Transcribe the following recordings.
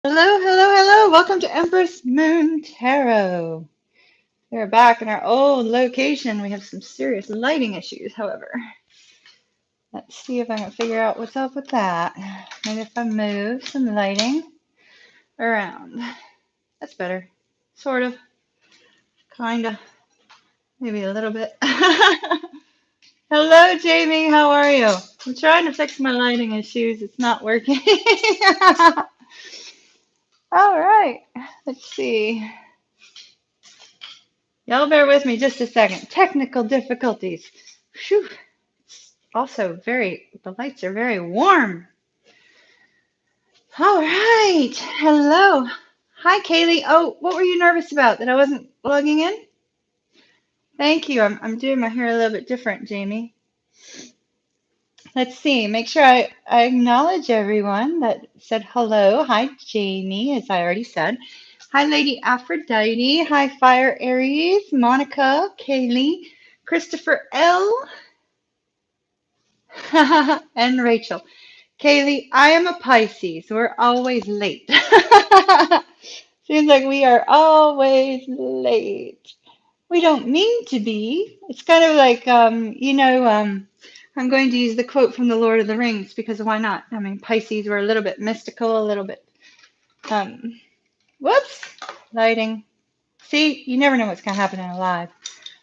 Hello, hello, hello. Welcome to Empress Moon Tarot. We're back in our old location. We have some serious lighting issues, however. Let's see if I can figure out what's up with that. Maybe if I move some lighting around. That's better. Sort of. Kinda. Maybe a little bit. Hello, Jamie. How are you? I'm trying to fix my lighting issues. It's not working. All right. Let's see. Y'all bear with me just a second. Technical difficulties. Phew. Also the lights are very warm. All right. Hello. Hi, Kaylee. Oh, what were you nervous about? That I wasn't logging in? Thank you. I'm doing my hair a little bit different, Jamie. Let's see. Make sure I acknowledge everyone that said hello. Hi, Jamie, as I already said. Hi, Lady Aphrodite. Hi, Fire Aries, Monica, Kaylee, Christopher L, and Rachel. Kaylee, I am a Pisces. We're always late. Seems like we are always late. We don't mean to be. It's kind of like, I'm going to use the quote from the Lord of the Rings because why not? I mean, Pisces were a little bit mystical, a little bit, um, whoops, lighting. See, you never know what's going to happen in a live.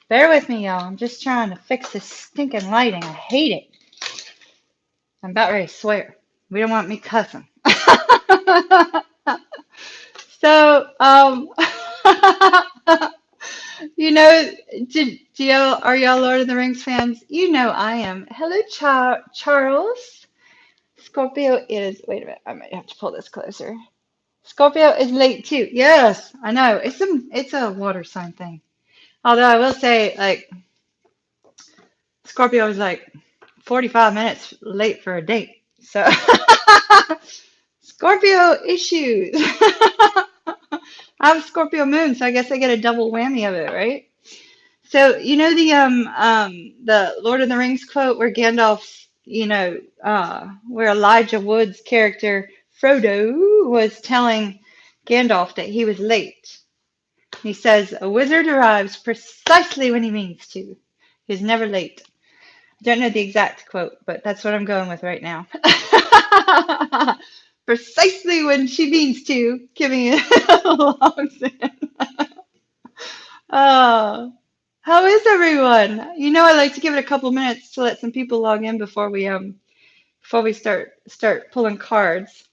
Bear with me, y'all. I'm just trying to fix this stinking lighting. I hate it. I'm about ready to swear. We don't want me cussing. So, you know, are y'all Lord of the Rings fans? You know I am. Hello, Charles. Scorpio is, wait a minute, I might have to pull this closer. Scorpio is late too. Yes, I know. It's a water sign thing. Although I will say, like, Scorpio is like 45 minutes late for a date. So, Scorpio issues. I have Scorpio Moon, so I guess I get a double whammy of it, right? So you know the Lord of the Rings quote where Gandalf's, where Elijah Wood's character Frodo was telling Gandalf that he was late. He says, "A wizard arrives precisely when he means to. He's never late." I don't know the exact quote, but that's what I'm going with right now. Precisely when she means to, giving it a long sentence. Oh, how is everyone? You know, I like to give it a couple minutes to let some people log in before we start pulling cards.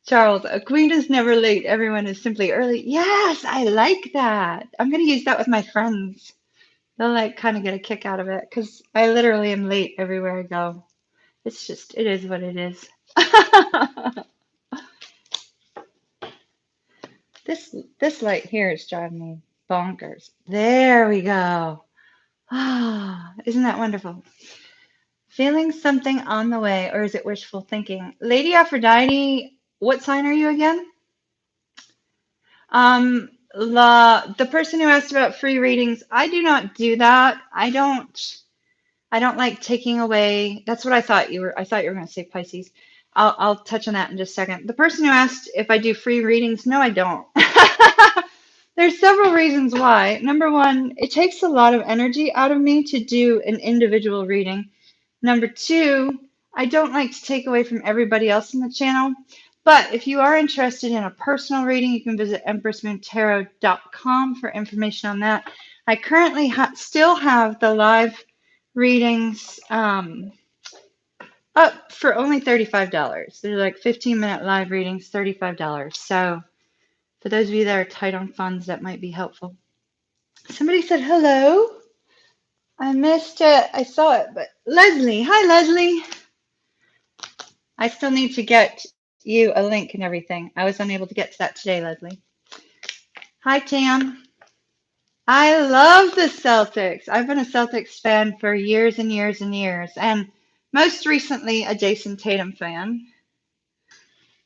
Charles, a queen is never late. Everyone is simply early. Yes, I like that. I'm gonna use that with my friends. They'll like kind of get a kick out of it because I literally am late everywhere I go. It is what it is. This light here is driving me bonkers. There we go. Ah, isn't that wonderful? Feeling something on the way, or is it wishful thinking? Lady Aphrodite, what sign are you again? The person who asked about free readings, I do not do that. I don't like taking away. That's what I thought you were. I thought you were going to say Pisces. I'll touch on that in just a second. The person who asked if I do free readings, no, I don't. There's several reasons why. Number one, it takes a lot of energy out of me to do an individual reading. Number two, I don't like to take away from everybody else in the channel. But if you are interested in a personal reading, you can visit empressmoontarot.com for information on that. I currently still have the live readings up for only $35. They're like 15-minute live readings, $35. So for those of you that are tight on funds, that might be helpful. Somebody said hello. I missed it. I saw it, but Leslie. Hi, Leslie. I still need to get you a link and everything. I was unable to get to that today, Leslie. Hi, Tam. I love the Celtics. I've been a Celtics fan for years and years and years, and most recently a Jason Tatum fan.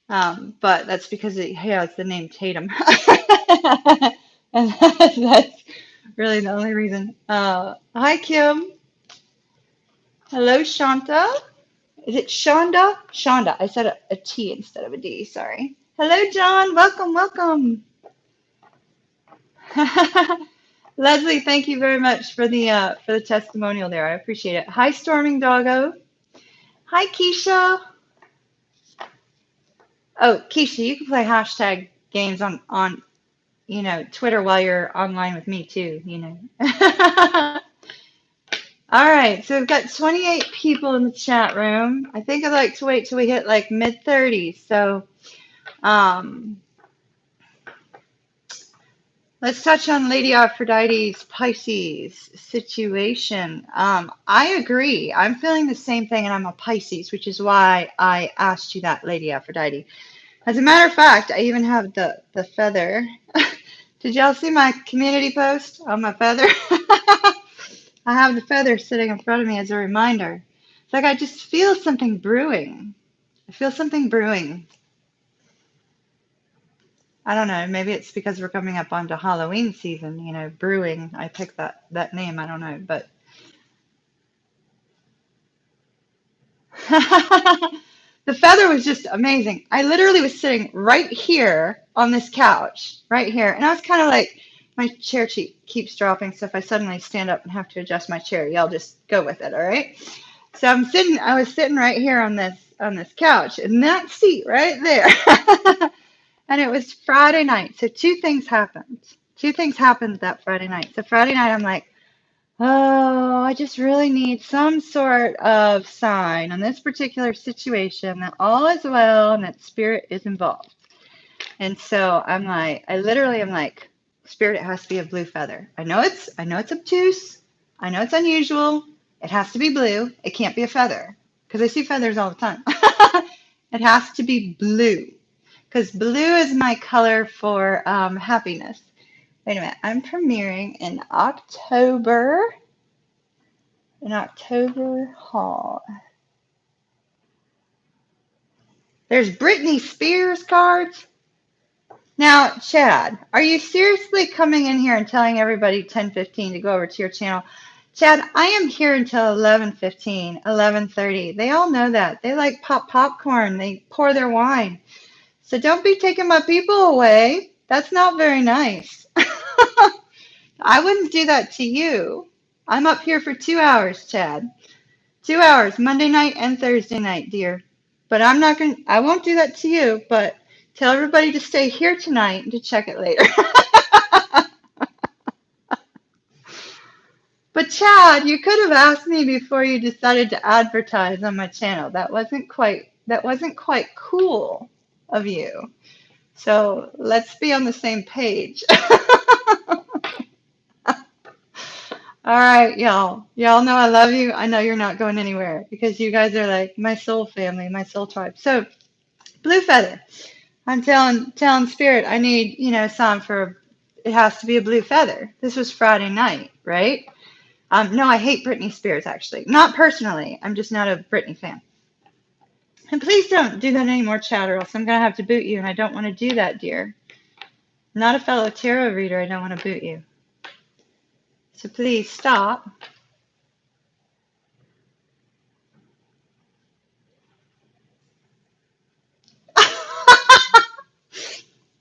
But that's because he has the name Tatum. And that's really the only reason. Hi, Kim. Hello, Shanta. Is it Shonda? Shonda. I said a T instead of a D. Sorry. Hello, John. Welcome, welcome. Leslie, thank you very much for the testimonial there. I appreciate it. Hi, Storming Doggo. Hi, Keisha. Oh, Keisha, you can play hashtag games on Twitter while you're online with me too, All right, so we've got 28 people in the chat room. I think I'd like to wait till we hit like mid-30s. So let's touch on Lady Aphrodite's Pisces situation. I agree. I'm feeling the same thing, and I'm a Pisces, which is why I asked you that, Lady Aphrodite. As a matter of fact, I even have the feather. Did y'all see my community post on my feather? I have the feather sitting in front of me as a reminder. It's like I just feel something brewing. I feel something brewing. I don't know. Maybe it's because we're coming up onto Halloween season, brewing. I picked that name. I don't know, but the feather was just amazing. I literally was sitting right here on this couch, right here, and I was kind of like, my chair keeps dropping, so if I suddenly stand up and have to adjust my chair, y'all just go with it, all right? So I was sitting right here on this couch, in that seat right there. And it was Friday night. So two things happened. Two things happened that Friday night. So Friday night, I'm like, oh, I just really need some sort of sign on this particular situation that all is well and that spirit is involved. And so I literally am like, spirit, it has to be a blue feather. I know it's obtuse. I know it's unusual. It has to be blue. It can't be a feather because I see feathers all the time. It has to be blue because blue is my color for happiness. Wait a minute. I'm premiering in October. In October Hall. There's Britney Spears cards. Now, Chad, are you seriously coming in here and telling everybody 10:15 to go over to your channel? Chad, I am here until 11:15, 11:30. They all know that. They like popcorn. They pour their wine. So don't be taking my people away. That's not very nice. I wouldn't do that to you. I'm up here for 2 hours, Chad. 2 hours, Monday night and Thursday night, dear. But I won't do that to you, but tell everybody to stay here tonight and to check it later. But Chad, you could have asked me before you decided to advertise on my channel. That wasn't quite cool of you. So let's be on the same page. All right, y'all. Y'all know I love you. I know you're not going anywhere because you guys are like my soul family, my soul tribe. So, blue feather. I'm telling spirit I need, some for it has to be a blue feather. This was Friday night, right? No, I hate Britney Spears actually. Not personally. I'm just not a Britney fan. And please don't do that anymore, Chad, or else I'm gonna have to boot you, and I don't want to do that, dear. I'm not a fellow tarot reader. I don't want to boot you. So please stop.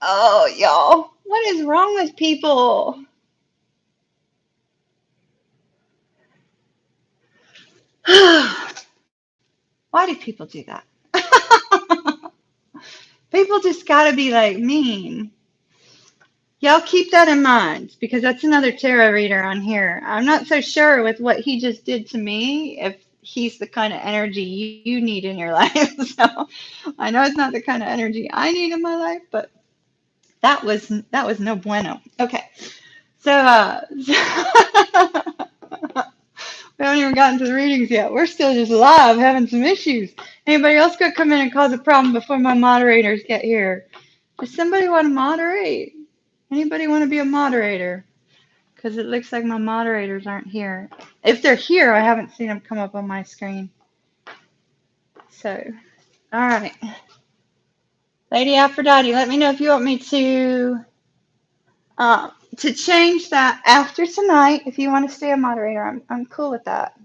Oh, y'all. What is wrong with people? Why do people do that? People just gotta be like mean. Y'all keep that in mind because that's another tarot reader on here. I'm not so sure with what he just did to me if he's the kind of energy you need in your life. So I know it's not the kind of energy I need in my life, but that was no bueno. Okay. So we haven't even gotten to the readings yet. We're still just live having some issues. Anybody else gonna come in and cause a problem before my moderators get here? Does somebody want to moderate? Anybody want to be a moderator? Because it looks like my moderators aren't here. If they're here, I haven't seen them come up on my screen. So, all right. Lady Aphrodite, let me know if you want me to change that after tonight. If you want to stay a moderator, I'm cool with that.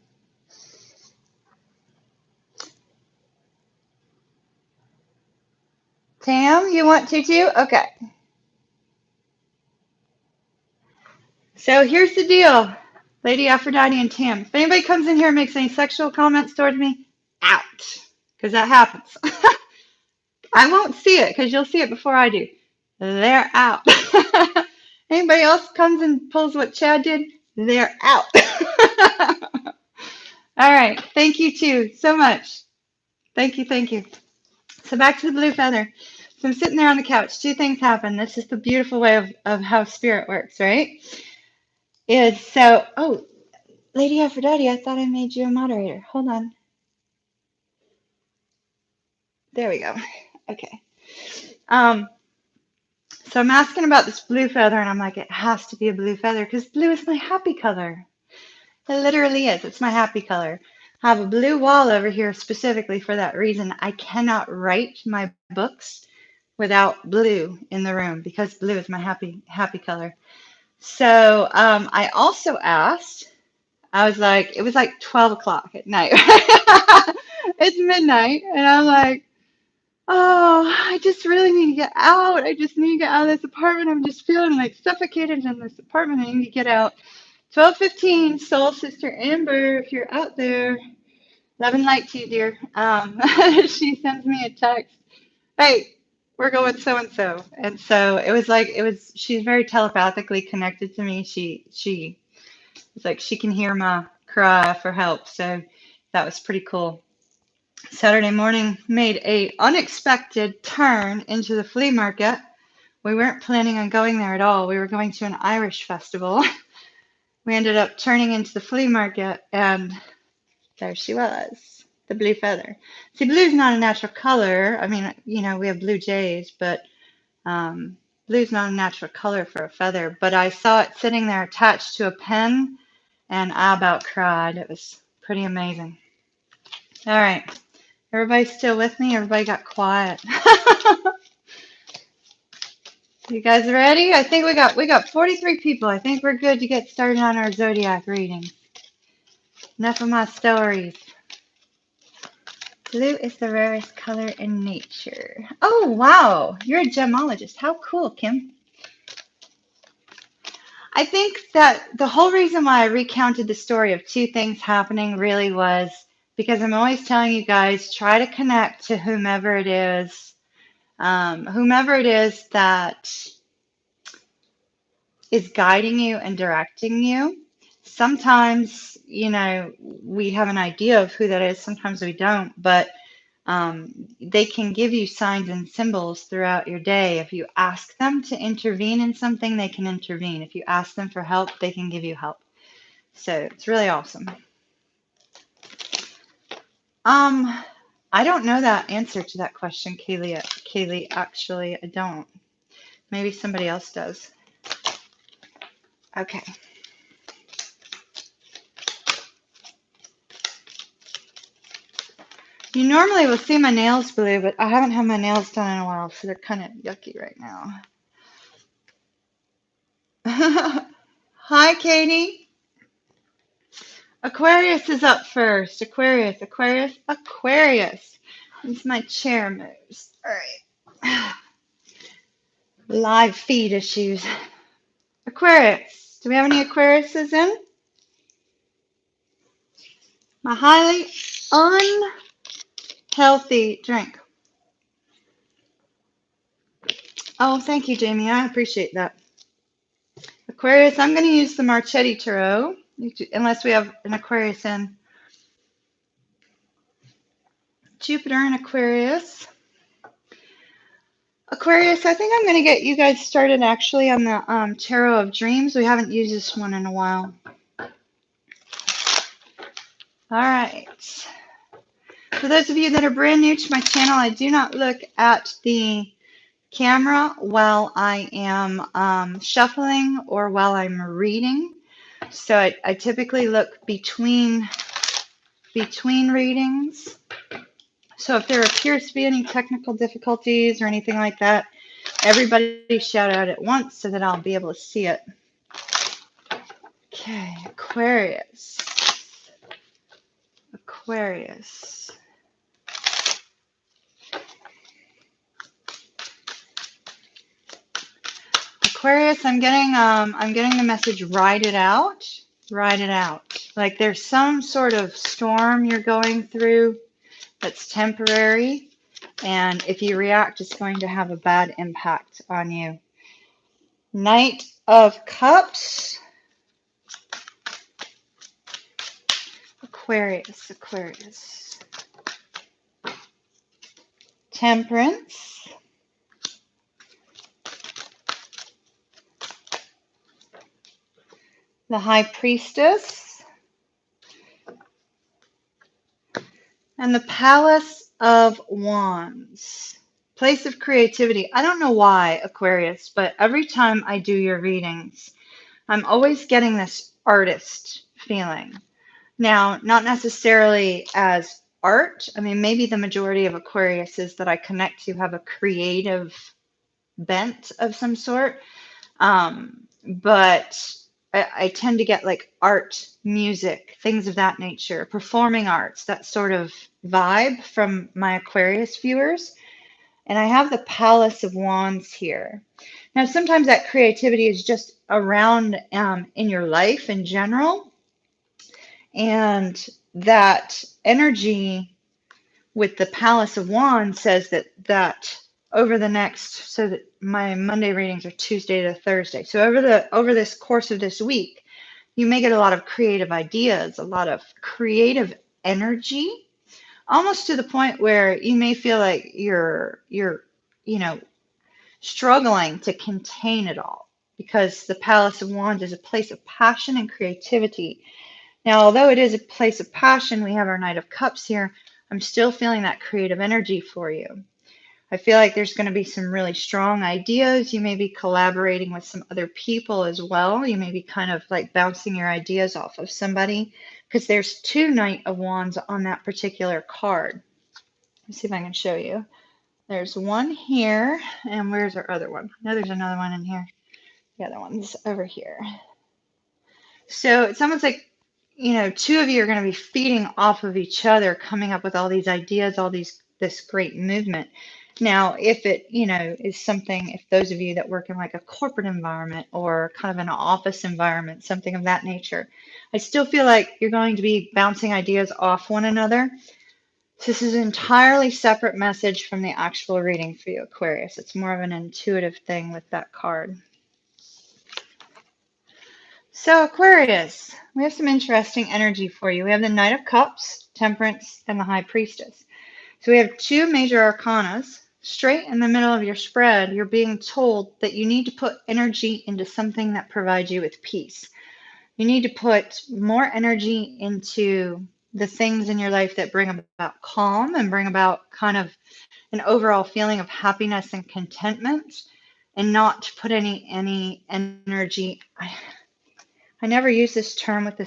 Tam, you want to too? Okay. So here's the deal, Lady Aphrodite and Tam. If anybody comes in here and makes any sexual comments towards me, out. Because that happens. I won't see it because you'll see it before I do. They're out. Anybody else comes and pulls what Chad did, they're out. All right. Thank you too so much. Thank you. Thank you. So back to the blue feather. So I'm sitting there on the couch. Two things happen. This is the beautiful way of how spirit works, right? Oh, Lady Aphrodite, I thought I made you a moderator. Hold on. There we go. Okay. Um, so I'm asking about this blue feather, and I'm like, it has to be a blue feather because blue is my happy color. It literally is. It's my happy color. I have a blue wall over here specifically for that reason. I cannot write my books without blue in the room because blue is my happy color. So I also asked, I was like, it was like 12 o'clock at night. It's midnight, and I'm like, oh, I just really need to get out. I just need to get out of this apartment. I'm just feeling like suffocated in this apartment. I need to get out. 12:15, Soul Sister Amber, if you're out there, love and light to you, dear. She sends me a text. Hey, we're going so and so. And so she's very telepathically connected to me. She was like she can hear my cry for help. So that was pretty cool. Saturday morning made a unexpected turn into the flea market. We weren't planning on going there at all. We were going to an Irish festival. We ended up turning into the flea market, and there she was, the blue feather. See, blue's not a natural color. I mean, we have blue jays, but blue's not a natural color for a feather. But I saw it sitting there attached to a pen, and I about cried. It was pretty amazing. All right. Everybody still with me? Everybody got quiet. You guys ready? I think we got 43 people. I think we're good to get started on our zodiac reading. Enough of my stories. Blue is the rarest color in nature. Oh, wow. You're a gemologist. How cool, Kim. I think that the whole reason why I recounted the story of two things happening really was because I'm always telling you guys, try to connect to whomever it is that is guiding you and directing you. Sometimes, we have an idea of who that is. Sometimes we don't, but they can give you signs and symbols throughout your day. If you ask them to intervene in something, they can intervene. If you ask them for help, they can give you help. So it's really awesome. I don't know that answer to that question, Kaylee. Kaylee, actually, I don't. Maybe somebody else does. Okay. You normally will see my nails blue, but I haven't had my nails done in a while, so they're kind of yucky right now. Hi, Katie. Aquarius is up first. Aquarius. As my chair moves. All right. Live feed issues. Aquarius. Do we have any Aquariuses in? My highly unhealthy drink. Oh, thank you, Jamie. I appreciate that. Aquarius, I'm going to use the Marchetti Tarot, unless we have an Aquarius in. Jupiter and Aquarius. Aquarius, I think I'm going to get you guys started actually on the Tarot of Dreams. We haven't used this one in a while. All right. For those of you that are brand new to my channel, I do not look at the camera while I am shuffling or while I'm reading. So I typically look between readings. So if there appears to be any technical difficulties or anything like that, everybody shout out at once so that I'll be able to see it. Okay, Aquarius. Aquarius, I'm getting the message, ride it out. Ride it out. Like there's some sort of storm you're going through that's temporary, and if you react, it's going to have a bad impact on you. Knight of Cups. Aquarius, Aquarius. Temperance. The High Priestess. And the Palace of Wands. Place of creativity. I don't know why, Aquarius, but every time I do your readings, I'm always getting this artist feeling. Now, not necessarily as art. I mean, maybe the majority of Aquariuses that I connect to have a creative bent of some sort. But I tend to get like art, music, things of that nature, performing arts, that sort of vibe from my Aquarius viewers. And I have the Palace of Wands here. Now, sometimes that creativity is just around in your life in general. And that energy with the Palace of Wands says that over the next, so that my Monday readings are Tuesday to Thursday. So over this course of this week, you may get a lot of creative ideas, a lot of creative energy, almost to the point where you may feel like you're struggling to contain it all, because the Palace of Wands is a place of passion and creativity. Now, although it is a place of passion, we have our Knight of Cups here. I'm still feeling that creative energy for you. I feel like there's going to be some really strong ideas. You may be collaborating with some other people as well. You may be kind of like bouncing your ideas off of somebody, because there's two Knight of Wands on that particular card. Let's see if I can show you. There's one here, and where's our other one? No, there's another one in here. The other one's over here. So it's almost like, two of you are going to be feeding off of each other, coming up with all these ideas, this great movement. Now, if it, is something, if those of you that work in like a corporate environment or kind of an office environment, something of that nature, I still feel like you're going to be bouncing ideas off one another. So this is an entirely separate message from the actual reading for you, Aquarius. It's more of an intuitive thing with that card. So Aquarius, we have some interesting energy for you. We have the Knight of Cups, Temperance, and the High Priestess. So we have two major arcanas. Straight in the middle of your spread, you're being told that you need to put energy into something that provides you with peace. You need to put more energy into the things in your life that bring about calm and bring about kind of an overall feeling of happiness and contentment, and not to put any energy. I never use this term with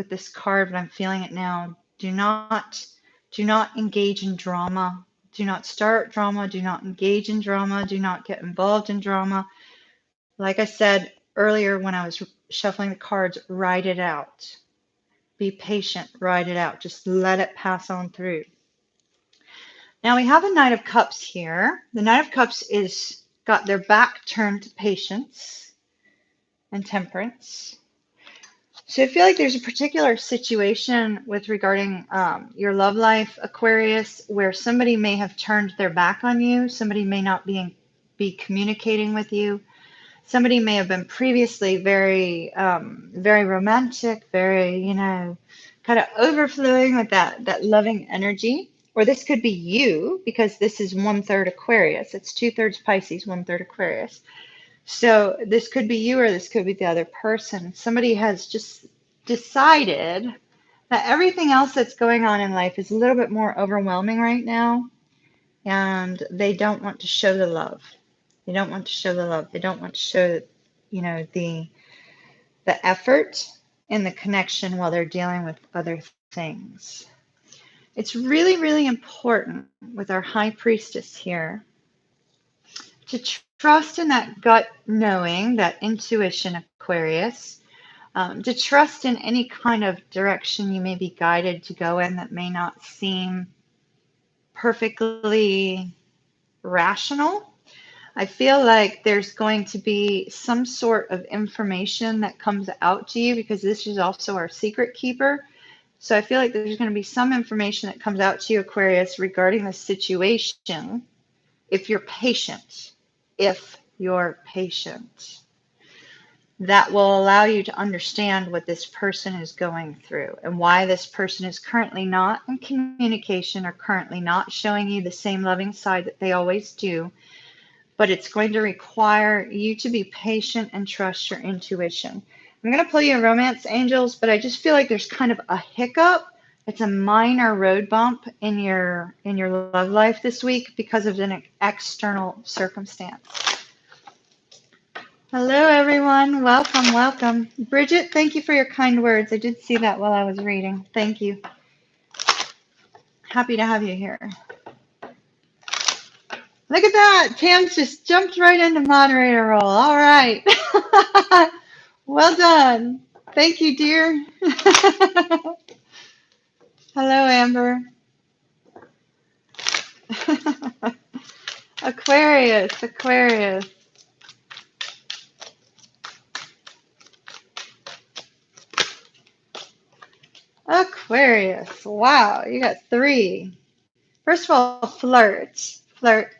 this card, but I'm feeling it now. Do not engage in drama. Do not start drama. Do not engage in drama. Do not get involved in drama. Like I said earlier when I was shuffling the cards, ride it out. Be patient, ride it out. Just let it pass on through. Now we have a Knight of Cups here. The Knight of Cups is got their back turned to patience and temperance. So I feel like there's a particular situation with regarding your love life, Aquarius, where somebody may have turned their back on you. Somebody may not be communicating with you. Somebody may have been previously very, very romantic, very, kind of overflowing with that loving energy. Or this could be you, because this is 1/3 Aquarius. It's 2/3 Pisces, 1/3 Aquarius. So this could be you, or this could be the other person. Somebody has just decided that everything else that's going on in life is a little bit more overwhelming right now, and they don't want to show the love. They don't want to show the love. They don't want to show, the effort and the connection while they're dealing with other things. It's really, really important with our High Priestess here to trust in that gut knowing, that intuition, Aquarius, to trust in any kind of direction you may be guided to go in that may not seem perfectly rational. I feel like there's going to be some sort of information that comes out to you because this is also our secret keeper. So I feel like there's going to be some information that comes out to you, Aquarius, regarding the situation if you're patient. If you're patient. That will allow you to understand what this person is going through and why this person is currently not in communication or currently not showing you the same loving side that they always do. But it's going to require you to be patient and trust your intuition. I'm going to pull you romance angels, but I just feel like there's kind of a hiccup. It's a minor road bump in your love life this week because of an external circumstance. Hello, everyone. Welcome, welcome. Bridget, thank you for your kind words. I did see that while I was reading. Thank you. Happy to have you here. Look at that. Pam's just jumped right into moderator role. All right. Well done. Thank you, dear. Hello, Amber. Aquarius, Aquarius. Aquarius. Wow, you got 3. First of all, flirt. Flirt.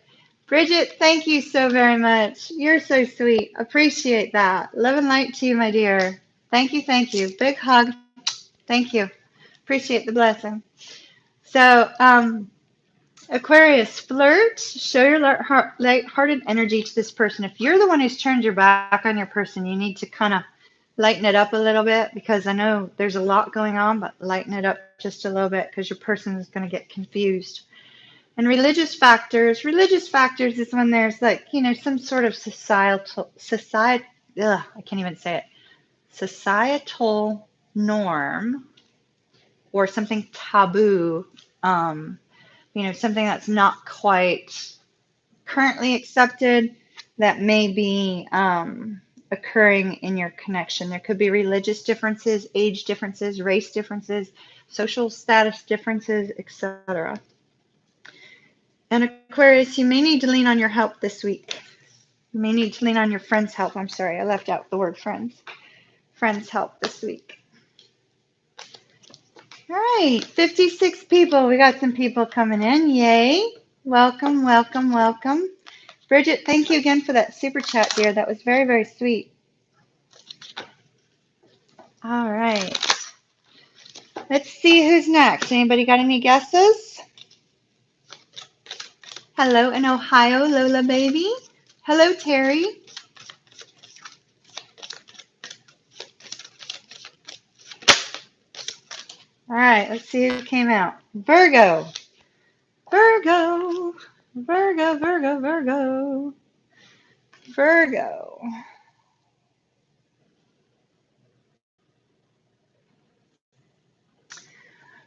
Bridget, thank you so very much. You're so sweet. Appreciate that. Love and light to you, my dear. Thank you, thank you. Big hug. Thank you. Appreciate the blessing. So, Aquarius, flirt. Show your light-hearted energy to this person. If you're the one who's turned your back on your person, you need to kind of lighten it up a little bit because I know there's a lot going on, but lighten it up just a little bit because your person is going to get confused. And religious factors is when there's like, you know, some sort of societal norm or something taboo, you know, something that's not quite currently accepted that may be occurring in your connection. There could be religious differences, age differences, race differences, social status differences, etc. And Aquarius, you may need to lean on your help this week. You may need to lean on your friend's help. I'm sorry, I left out the word friends. Friends' help this week. All right, 56 people. We got some people coming in. Yay. Welcome, welcome, welcome. Bridget, thank you again for that super chat, dear. That was very, very sweet. All right. Let's see who's next. Anybody got any guesses? Hello in Ohio, Lola baby. Hello, Terry. All right, let's see who came out. Virgo. Virgo. Virgo, Virgo, Virgo. Virgo.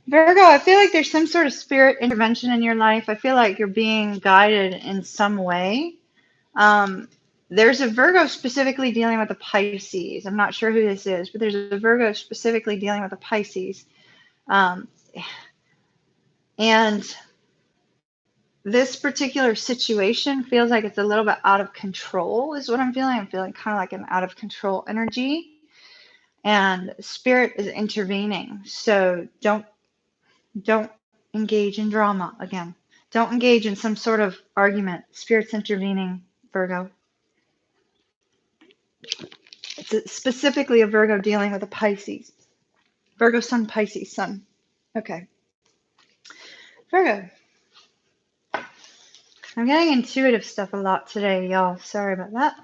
Virgo, I feel like there's some sort of spirit intervention in your life. I feel like you're being guided in some way. There's a Virgo specifically dealing with a Pisces. I'm not sure who this is, but there's a Virgo specifically dealing with a Pisces. And this particular situation feels like it's a little bit out of control is what I'm feeling. I'm feeling kind of like an out of control energy. And spirit is intervening. So don't engage in drama again. Don't engage in some sort of argument. Spirit's intervening, Virgo. It's specifically a Virgo dealing with a Pisces. Virgo Sun, Pisces Sun. Okay. Virgo. I'm getting intuitive stuff a lot today, y'all. Sorry about that.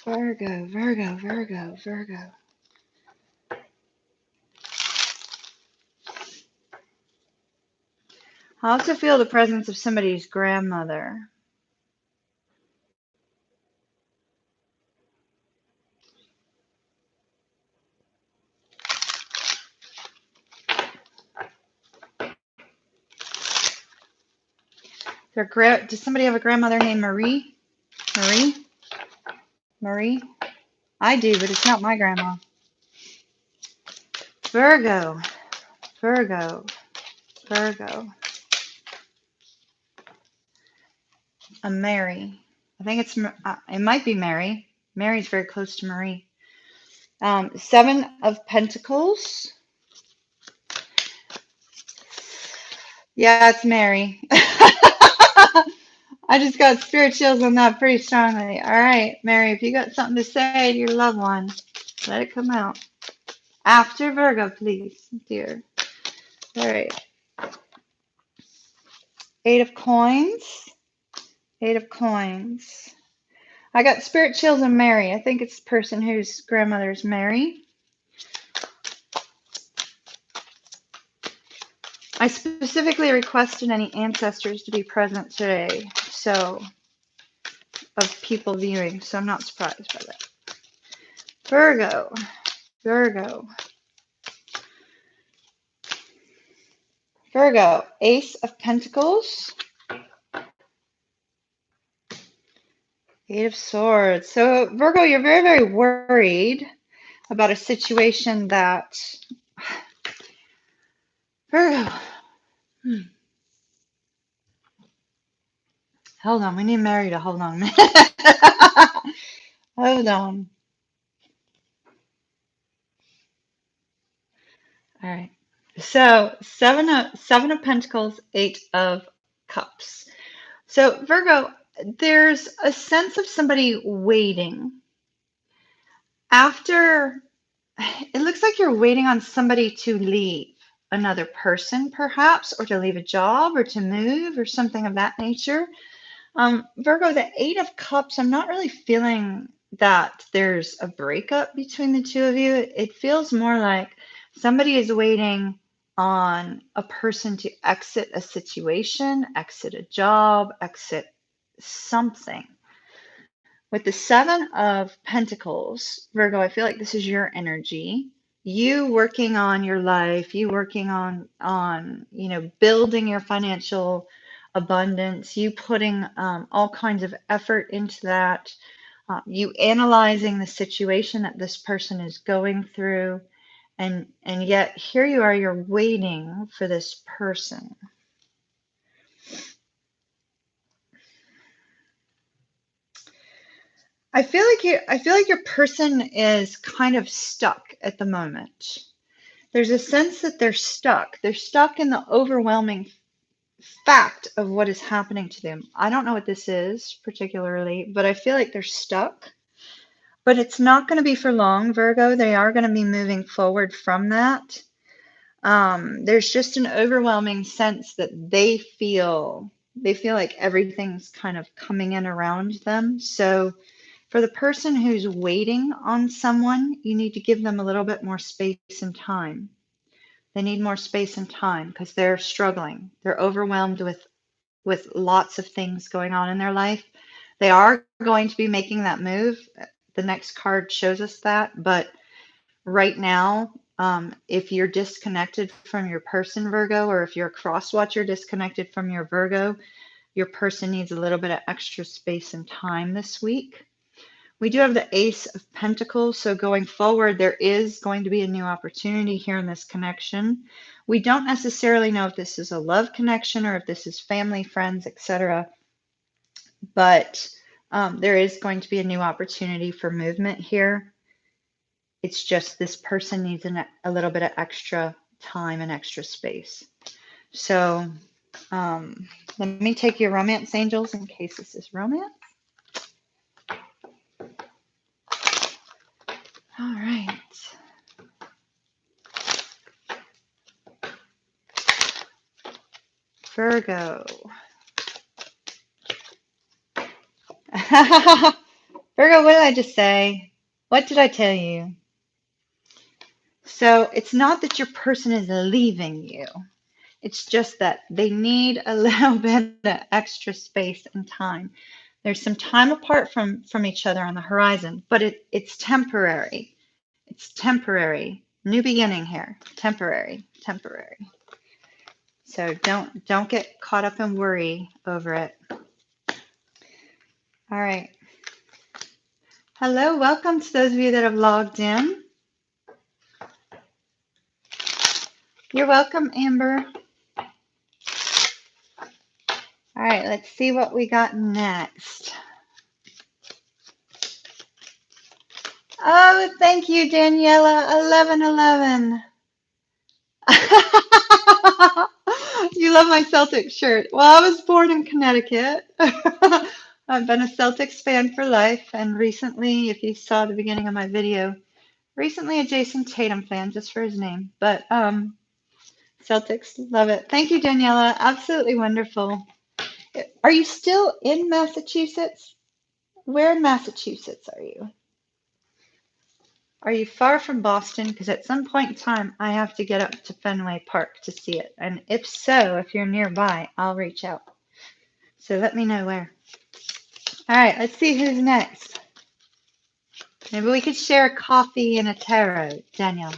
Virgo, Virgo, Virgo, Virgo. I also feel the presence of somebody's grandmother. Does somebody have a grandmother named Marie? Marie? Marie? I do, but it's not my grandma. Virgo. Virgo. Virgo. A Mary. I think it might be Mary. Mary's very close to Marie. Seven of Pentacles. Yeah, it's Mary. I just got spirit chills on that pretty strongly. All right, Mary, if you got something to say to your loved one, let it come out. After Virgo, please, dear. All right. Eight of Coins. Eight of Coins. I got spirit chills on Mary. I think it's the person whose grandmother is Mary. I specifically requested any ancestors to be present today, so of people viewing, so I'm not surprised by that. Virgo, Virgo, Virgo, Ace of Pentacles, Eight of Swords. So Virgo, you're very, very worried about a situation that, Virgo, hold on, we need Mary to hold on a minute. Hold on. All right. So seven of Pentacles, Eight of Cups. So Virgo, there's a sense of somebody waiting. After, it looks like you're waiting on somebody to leave, another person perhaps, or to leave a job or to move or something of that nature. Virgo, the Eight of Cups, I'm not really feeling that there's a breakup between the two of you. It feels more like somebody is waiting on a person to exit a situation, exit a job, exit something. With the Seven of Pentacles, Virgo, I feel like this is your energy. You working on your life, you working on building your financial abundance, you putting all kinds of effort into that, you analyzing the situation that this person is going through, and yet here you are, you're waiting for this person. I feel like your person is kind of stuck at the moment. There's a sense that they're stuck. They're stuck in the overwhelming fact of what is happening to them. I don't know what this is particularly, but I feel like they're stuck. But it's not going to be for long, Virgo. They are going to be moving forward from that. There's just an overwhelming sense that they feel like everything's kind of coming in around them. So for the person who's waiting on someone, you need to give them a little bit more space and time. They need more space and time because they're struggling. They're overwhelmed with lots of things going on in their life. They are going to be making that move. The next card shows us that. But right now, if you're disconnected from your person, Virgo, or if you're a cross watcher disconnected from your Virgo, your person needs a little bit of extra space and time this week. We do have the Ace of Pentacles, so going forward, there is going to be a new opportunity here in this connection. We don't necessarily know if this is a love connection or if this is family, friends, etc. But there is going to be a new opportunity for movement here. It's just this person needs a little bit of extra time and extra space. So let me take your romance angels in case this is romance. All right. Virgo. Virgo, what did I just say? What did I tell you? So it's not that your person is leaving you. It's just that they need a little bit of extra space and time. There's some time apart from each other on the horizon, but it's temporary. It's temporary. New beginning here. Temporary. Temporary. So don't get caught up and worry over it. All right. Hello, welcome to those of you that have logged in. You're welcome, Amber. All right, let's see what we got next. Oh, thank you, Daniela. 1111. You love my Celtics shirt. Well, I was born in Connecticut. I've been a Celtics fan for life, and recently, if you saw the beginning of my video, recently a Jason Tatum fan, just for his name. But Celtics, love it. Thank you, Daniela. Absolutely wonderful. Are you still in Massachusetts? Where in Massachusetts are you? Are you far from Boston? Because at some point in time, I have to get up to Fenway Park to see it. And if so, if you're nearby, I'll reach out. So let me know where. All right, let's see who's next. Maybe we could share a coffee and a tarot, Danielle.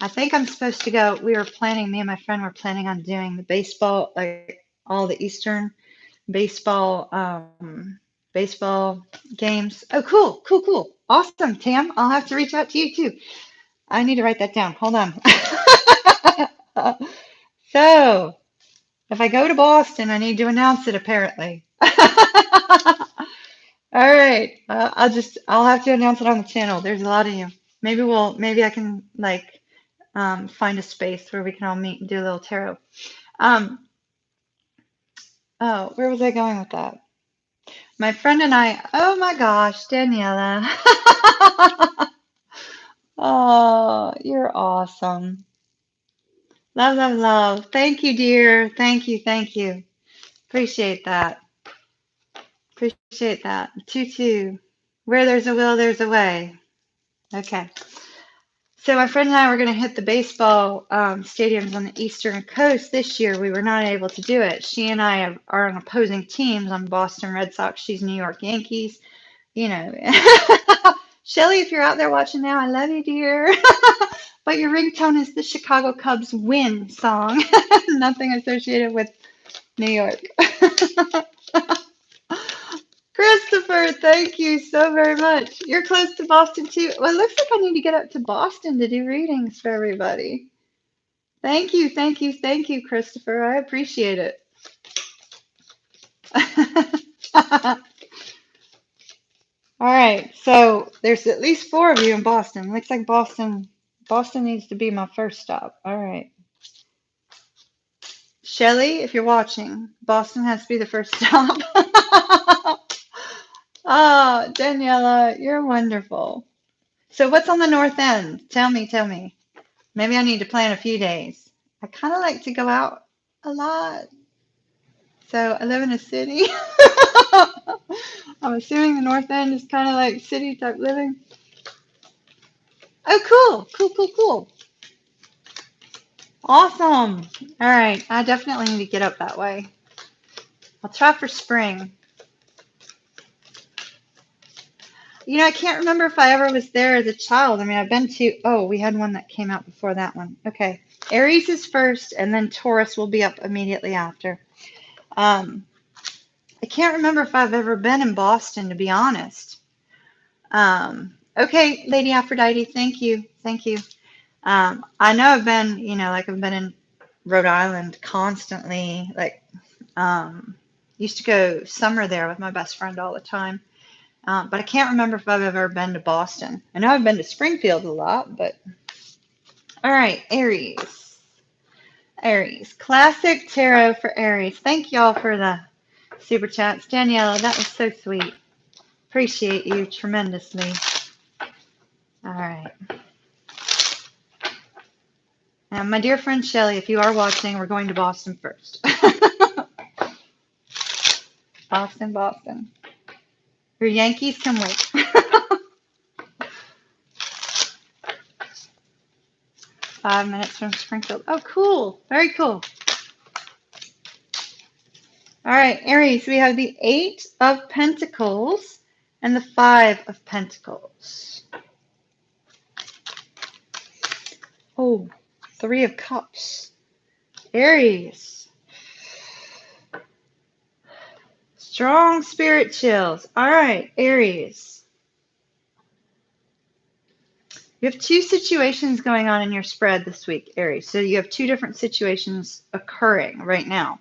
I think I'm supposed to go. Me and my friend were planning on doing the baseball, like all the Eastern baseball baseball games. Oh, cool. Awesome, Tam. I'll have to reach out to you too. I need to write that down. Hold on. So, if I go to Boston, I need to announce it apparently. All right. I'll have to announce it on the channel. There's a lot of you. Maybe I can like find a space where we can all meet and do a little tarot. Oh, where was I going with that? My friend and I, oh my gosh, Daniela. Oh, you're awesome. Love, love, love. Thank you, dear. Thank you. Appreciate that. Appreciate that. 2-2. Where there's a will, there's a way. Okay. So my friend and I were going to hit the baseball stadiums on the Eastern Coast this year. We were not able to do it. She and I are on opposing teams. I'm Boston Red Sox. She's New York Yankees. You know. Shelly, if you're out there watching now, I love you, dear. But your ringtone is the Chicago Cubs win song. Nothing associated with New York. Christopher, thank you so very much. You're close to Boston too. Well, it looks like I need to get up to Boston to do readings for everybody. Thank you, Christopher. I appreciate it. All right, so there's at least 4 of you in Boston. Looks like Boston needs to be my first stop. All right. Shelly, if you're watching, Boston has to be the first stop. Oh, Daniela, you're wonderful. So what's on the north end? Tell me. Maybe I need to plan a few days. I kind of like to go out a lot. So I live in a city. I'm assuming the north end is kind of like city type living. Oh, cool. Awesome. All right. I definitely need to get up that way. I'll try for spring. You know, I can't remember if I ever was there as a child. I mean, I've been to, we had one that came out before that one. Okay. Aries is first, and then Taurus will be up immediately after. I can't remember if I've ever been in Boston, to be honest. Okay, Lady Aphrodite, thank you. I know I've been, I've been in Rhode Island constantly, used to go summer there with my best friend all the time. But I can't remember if I've ever been to Boston. I know I've been to Springfield a lot, but all right, Aries. Classic tarot for Aries. Thank y'all for the super chats. Daniela, that was so sweet. Appreciate you tremendously. All right. Now, my dear friend Shelly, if you are watching, we're going to Boston first. Boston. Your Yankees can wait. 5 minutes from Springfield. Oh, cool. Very cool. All right, Aries, we have the 8 of Pentacles and the 5 of Pentacles. Oh, 3 of Cups. Aries. Strong spirit chills. All right, Aries. You have 2 situations going on in your spread this week, Aries. So you have 2 different situations occurring right now.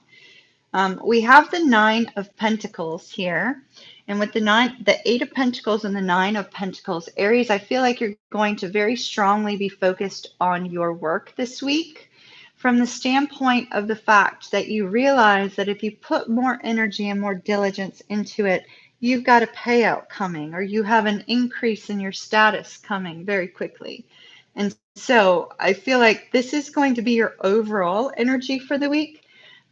We have the Nine of Pentacles here. And with the Eight of Pentacles and the Nine of Pentacles, Aries, I feel like you're going to very strongly be focused on your work this week from the standpoint of the fact that you realize that if you put more energy and more diligence into it, you've got a payout coming, or you have an increase in your status coming very quickly. And so I feel like this is going to be your overall energy for the week.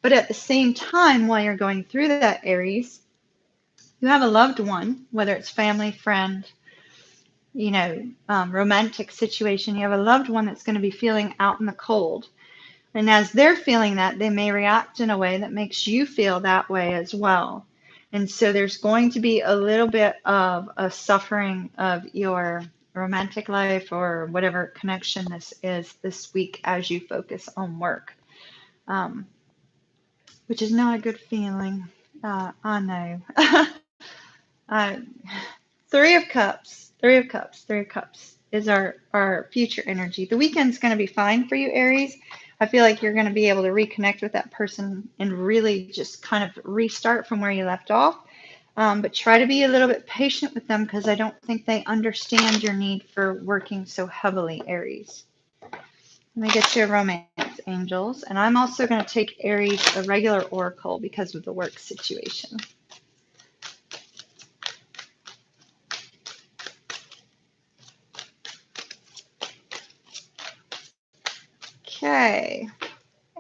But at the same time, while you're going through that, Aries, you have a loved one, whether it's family, friend, romantic situation. You have a loved one that's going to be feeling out in the cold. And as they're feeling that, they may react in a way that makes you feel that way as well. And so there's going to be a little bit of a suffering of your romantic life or whatever connection this is this week as you focus on work, which is not a good feeling. I know. Three of Cups is our future energy. The weekend's going to be fine for you, Aries. I feel like you're going to be able to reconnect with that person and really just kind of restart from where you left off. But try to be a little bit patient with them because I don't think they understand your need for working so heavily, Aries. Let me get your romance angels. And I'm also going to take Aries, a regular oracle, because of the work situation. Okay.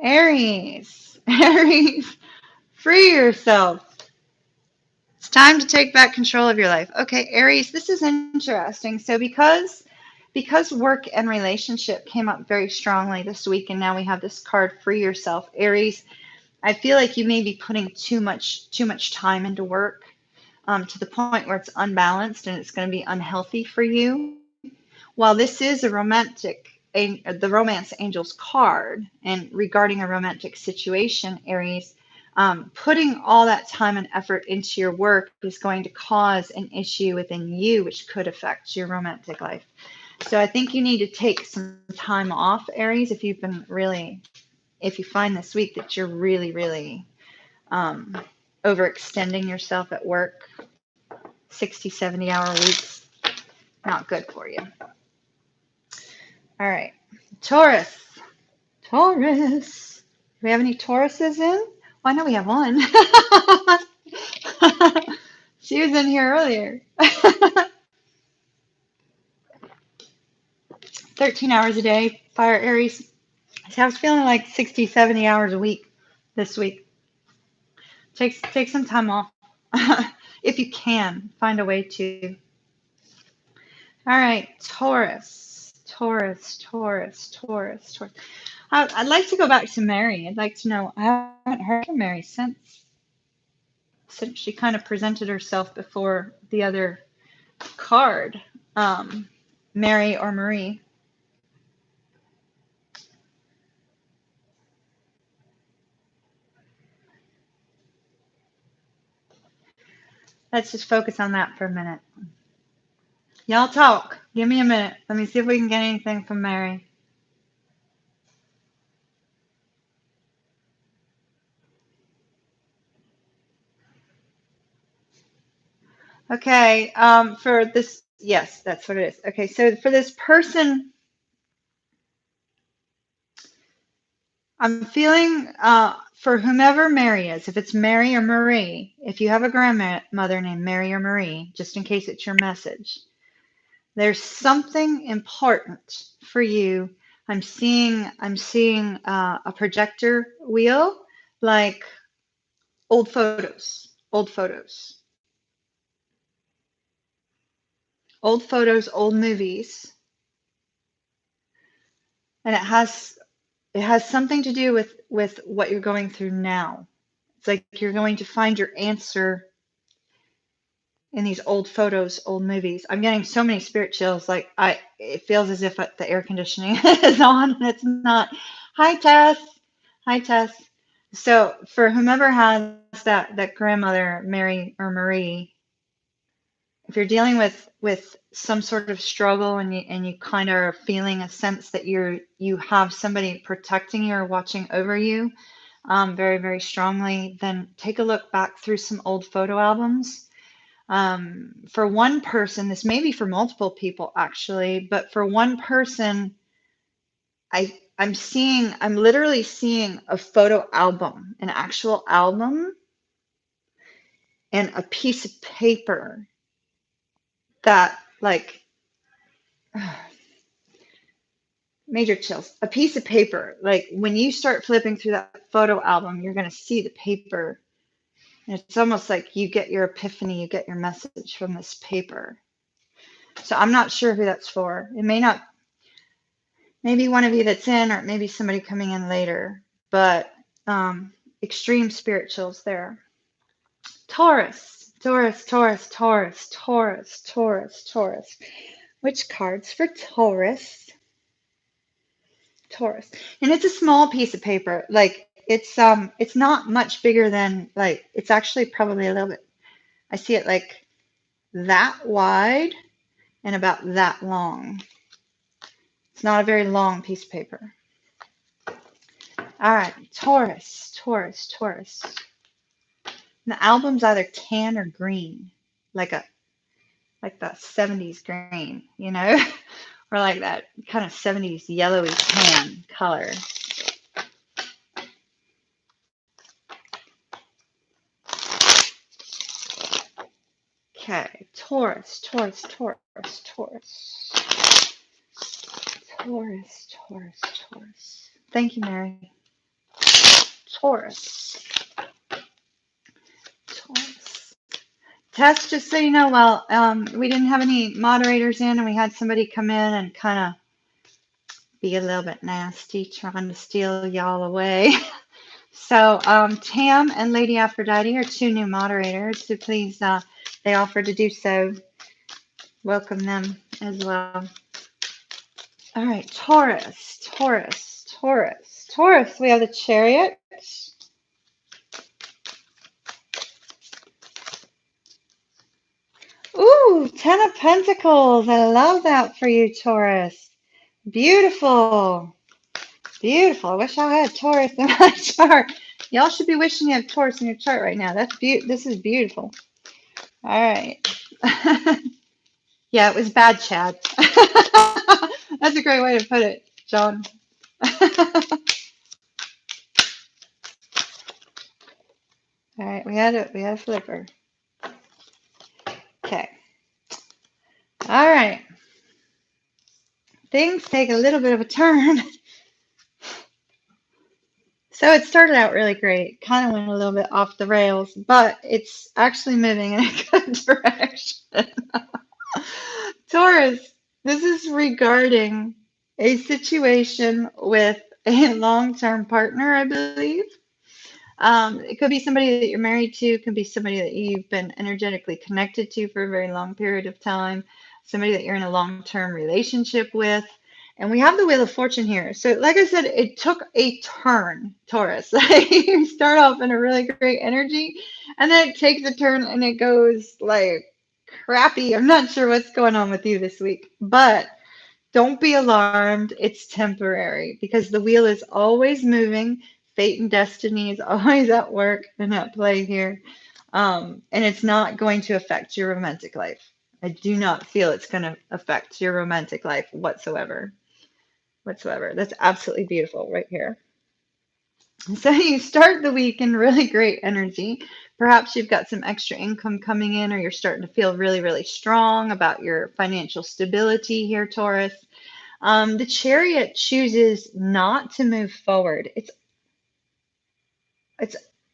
Aries, free yourself. It's time to take back control of your life. Okay, Aries, this is interesting. So because work and relationship came up very strongly this week, and now we have this card, free yourself, Aries, I feel like you may be putting too much time into work to the point where it's unbalanced and it's going to be unhealthy for you. While this is the romance angels card, and regarding a romantic situation, Aries, putting all that time and effort into your work is going to cause an issue within you, which could affect your romantic life. So I think you need to take some time off, Aries, if you find this week that you're really overextending yourself at work, 60, 70-hour weeks, not good for you. All right, Taurus. Do we have any Tauruses in? Well, I know we have one. She was in here earlier. 13 hours a day, fire Aries. So I was feeling like 60, 70 hours a week this week. Take some time off. If you can, find a way to. All right, Taurus. I'd like to go back to Mary. I'd like to know. I haven't heard from Mary since she kind of presented herself before the other card, Mary or Marie. Let's just focus on that for a minute. Y'all talk. Give me a minute. Let me see if we can get anything from Mary. Okay, for this, yes, that's what it is. Okay, so for this person, I'm feeling for whomever Mary is, if it's Mary or Marie, if you have a grandmother named Mary or Marie, just in case it's your message, there's something important for you. I'm seeing a projector wheel, like old photos, old movies, and it has something to do with what you're going through now. It's like you're going to find your answer in these old photos, old movies. I'm getting so many spirit chills. Like it feels as if the air conditioning is on and it's not. Hi, Tess. So for whomever has that grandmother, Mary or Marie, if you're dealing with some sort of struggle and you kind of are feeling a sense that you have somebody protecting you or watching over you, very, very strongly, then take a look back through some old photo albums. For one person, this may be for multiple people actually, but for one person, I'm literally seeing a photo album, an actual album, and a piece of paper that like major chills. A piece of paper, like when you start flipping through that photo album, you're going to see the paper. And it's almost like you get your epiphany, you get your message from this paper. So I'm not sure who that's for. It may not, maybe one of you that's in, or maybe somebody coming in later, but extreme spirit chills there. Taurus, Taurus, Taurus, Taurus, Taurus, Taurus, Taurus. Which cards for Taurus? Taurus. And it's a small piece of paper. Like it's not much bigger than, like, it's actually probably a little bit, I see it like that wide and about that long. It's not a very long piece of paper. All right, Taurus, Taurus, Taurus. And the album's either tan or green, like that 70s green, you know, or like that kind of 70s yellowy tan color. Okay, Taurus, Taurus, Taurus, Taurus. Taurus, Taurus, Taurus. Thank you, Mary. Taurus. Taurus. Tess, just so you know, well, we didn't have any moderators in and we had somebody come in and kind of be a little bit nasty, trying to steal y'all away. So Tam and Lady Aphrodite are two new moderators, so please, they offered to do so. Welcome them as well. All right, Taurus, Taurus, Taurus, Taurus. We have the Chariot. Ooh, Ten of Pentacles. I love that for you, Taurus. Beautiful. Beautiful. I wish I had Taurus in my chart. Y'all should be wishing you had Taurus in your chart right now. This is beautiful. All right. Yeah, it was bad, Chad. That's a great way to put it, John. All right, we had a flipper. Okay. All right. Things take a little bit of a turn. So it started out really great, kind of went a little bit off the rails, but it's actually moving in a good direction. Taurus, this is regarding a situation with a long-term partner, I believe. It could be somebody that you're married to, it could be somebody that you've been energetically connected to for a very long period of time, somebody that you're in a long-term relationship with. And we have the Wheel of Fortune here. So like I said, it took a turn, Taurus. You start off in a really great energy, and then it takes a turn and it goes like crappy. I'm not sure what's going on with you this week, but don't be alarmed. It's temporary because the wheel is always moving. Fate and destiny is always at work and at play here. And it's not going to affect your romantic life. I do not feel it's going to affect your romantic life whatsoever. That's absolutely beautiful right here. So you start the week in really great energy. Perhaps you've got some extra income coming in, or you're starting to feel really, really strong about your financial stability here, Taurus. The Chariot chooses not to move forward. It's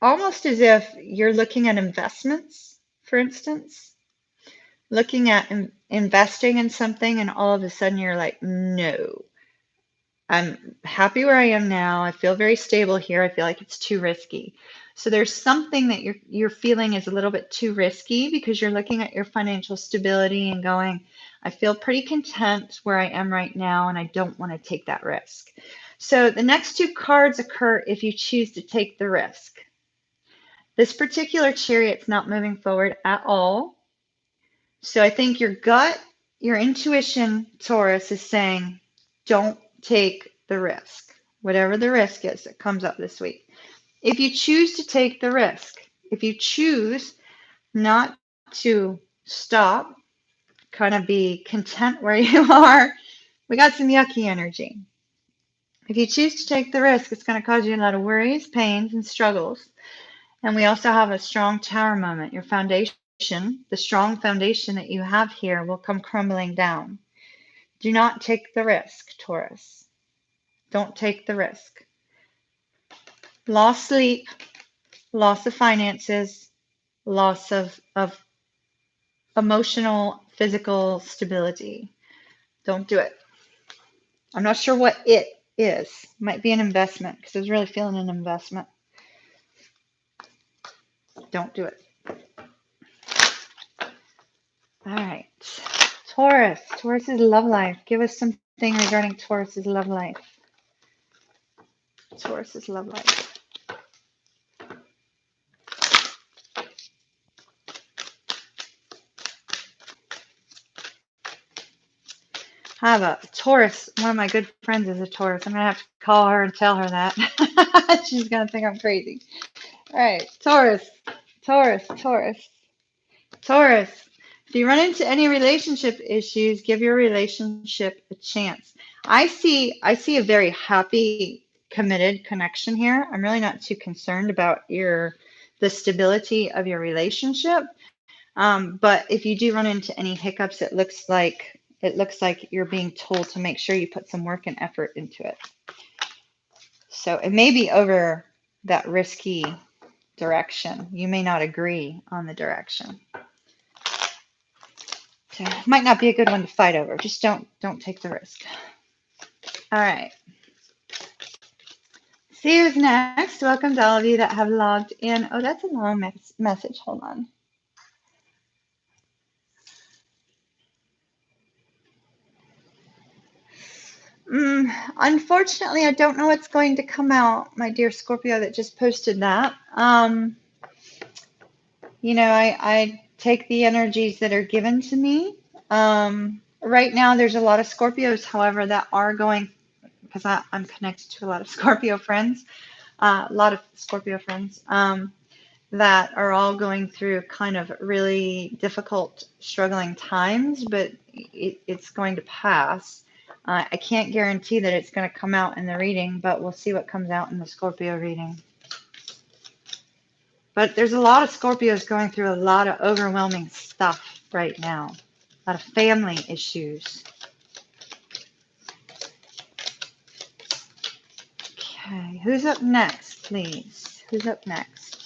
almost as if you're looking at investments, for instance, looking at investing in something, and all of a sudden you're like, no. I'm happy where I am now. I feel very stable here. I feel like it's too risky. So there's something that you're feeling is a little bit too risky because you're looking at your financial stability and going, I feel pretty content where I am right now, and I don't want to take that risk. So the next two cards occur if you choose to take the risk. This particular Chariot's not moving forward at all. So I think your gut, your intuition, Taurus, is saying, don't take the risk, whatever the risk is that comes up this week. If you choose to take the risk, if you choose not to stop, kind of be content where you are, we got some yucky energy. If you choose to take the risk, it's going to cause you a lot of worries, pains, and struggles. And we also have a strong tower moment. Your foundation, the strong foundation that you have here, will come crumbling down. Do not take the risk, Taurus. Don't take the risk. Lost sleep, loss of finances, loss of emotional, physical stability. Don't do it. I'm not sure what it is. Might be an investment because I was really feeling an investment. Don't do it. All right. Taurus. Taurus's love life. Give us something regarding Taurus's love life. Taurus's love life. I have a Taurus. One of my good friends is a Taurus. I'm going to have to call her and tell her that. She's going to think I'm crazy. All right. Taurus. Taurus. Taurus. Taurus. If you run into any relationship issues, give your relationship a chance. I see a very happy, committed connection here. I'm really not too concerned about the stability of your relationship. But if you do run into any hiccups, it looks like you're being told to make sure you put some work and effort into it. So it may be over that risky direction. You may not agree on the direction. So it might not be a good one to fight over. Just don't take the risk. All right. See who's next. Welcome to all of you that have logged in. Oh, that's a long message. Hold on. Unfortunately, I don't know what's going to come out, my dear Scorpio that just posted that. You know, I take the energies that are given to me. Right now, there's a lot of Scorpios, however, that are going, because I'm connected to a lot of Scorpio friends, that are all going through kind of really difficult, struggling times, but it's going to pass. I can't guarantee that it's going to come out in the reading, but we'll see what comes out in the Scorpio reading. But there's a lot of Scorpios going through a lot of overwhelming stuff right now. A lot of family issues. Okay, who's up next, please? Who's up next?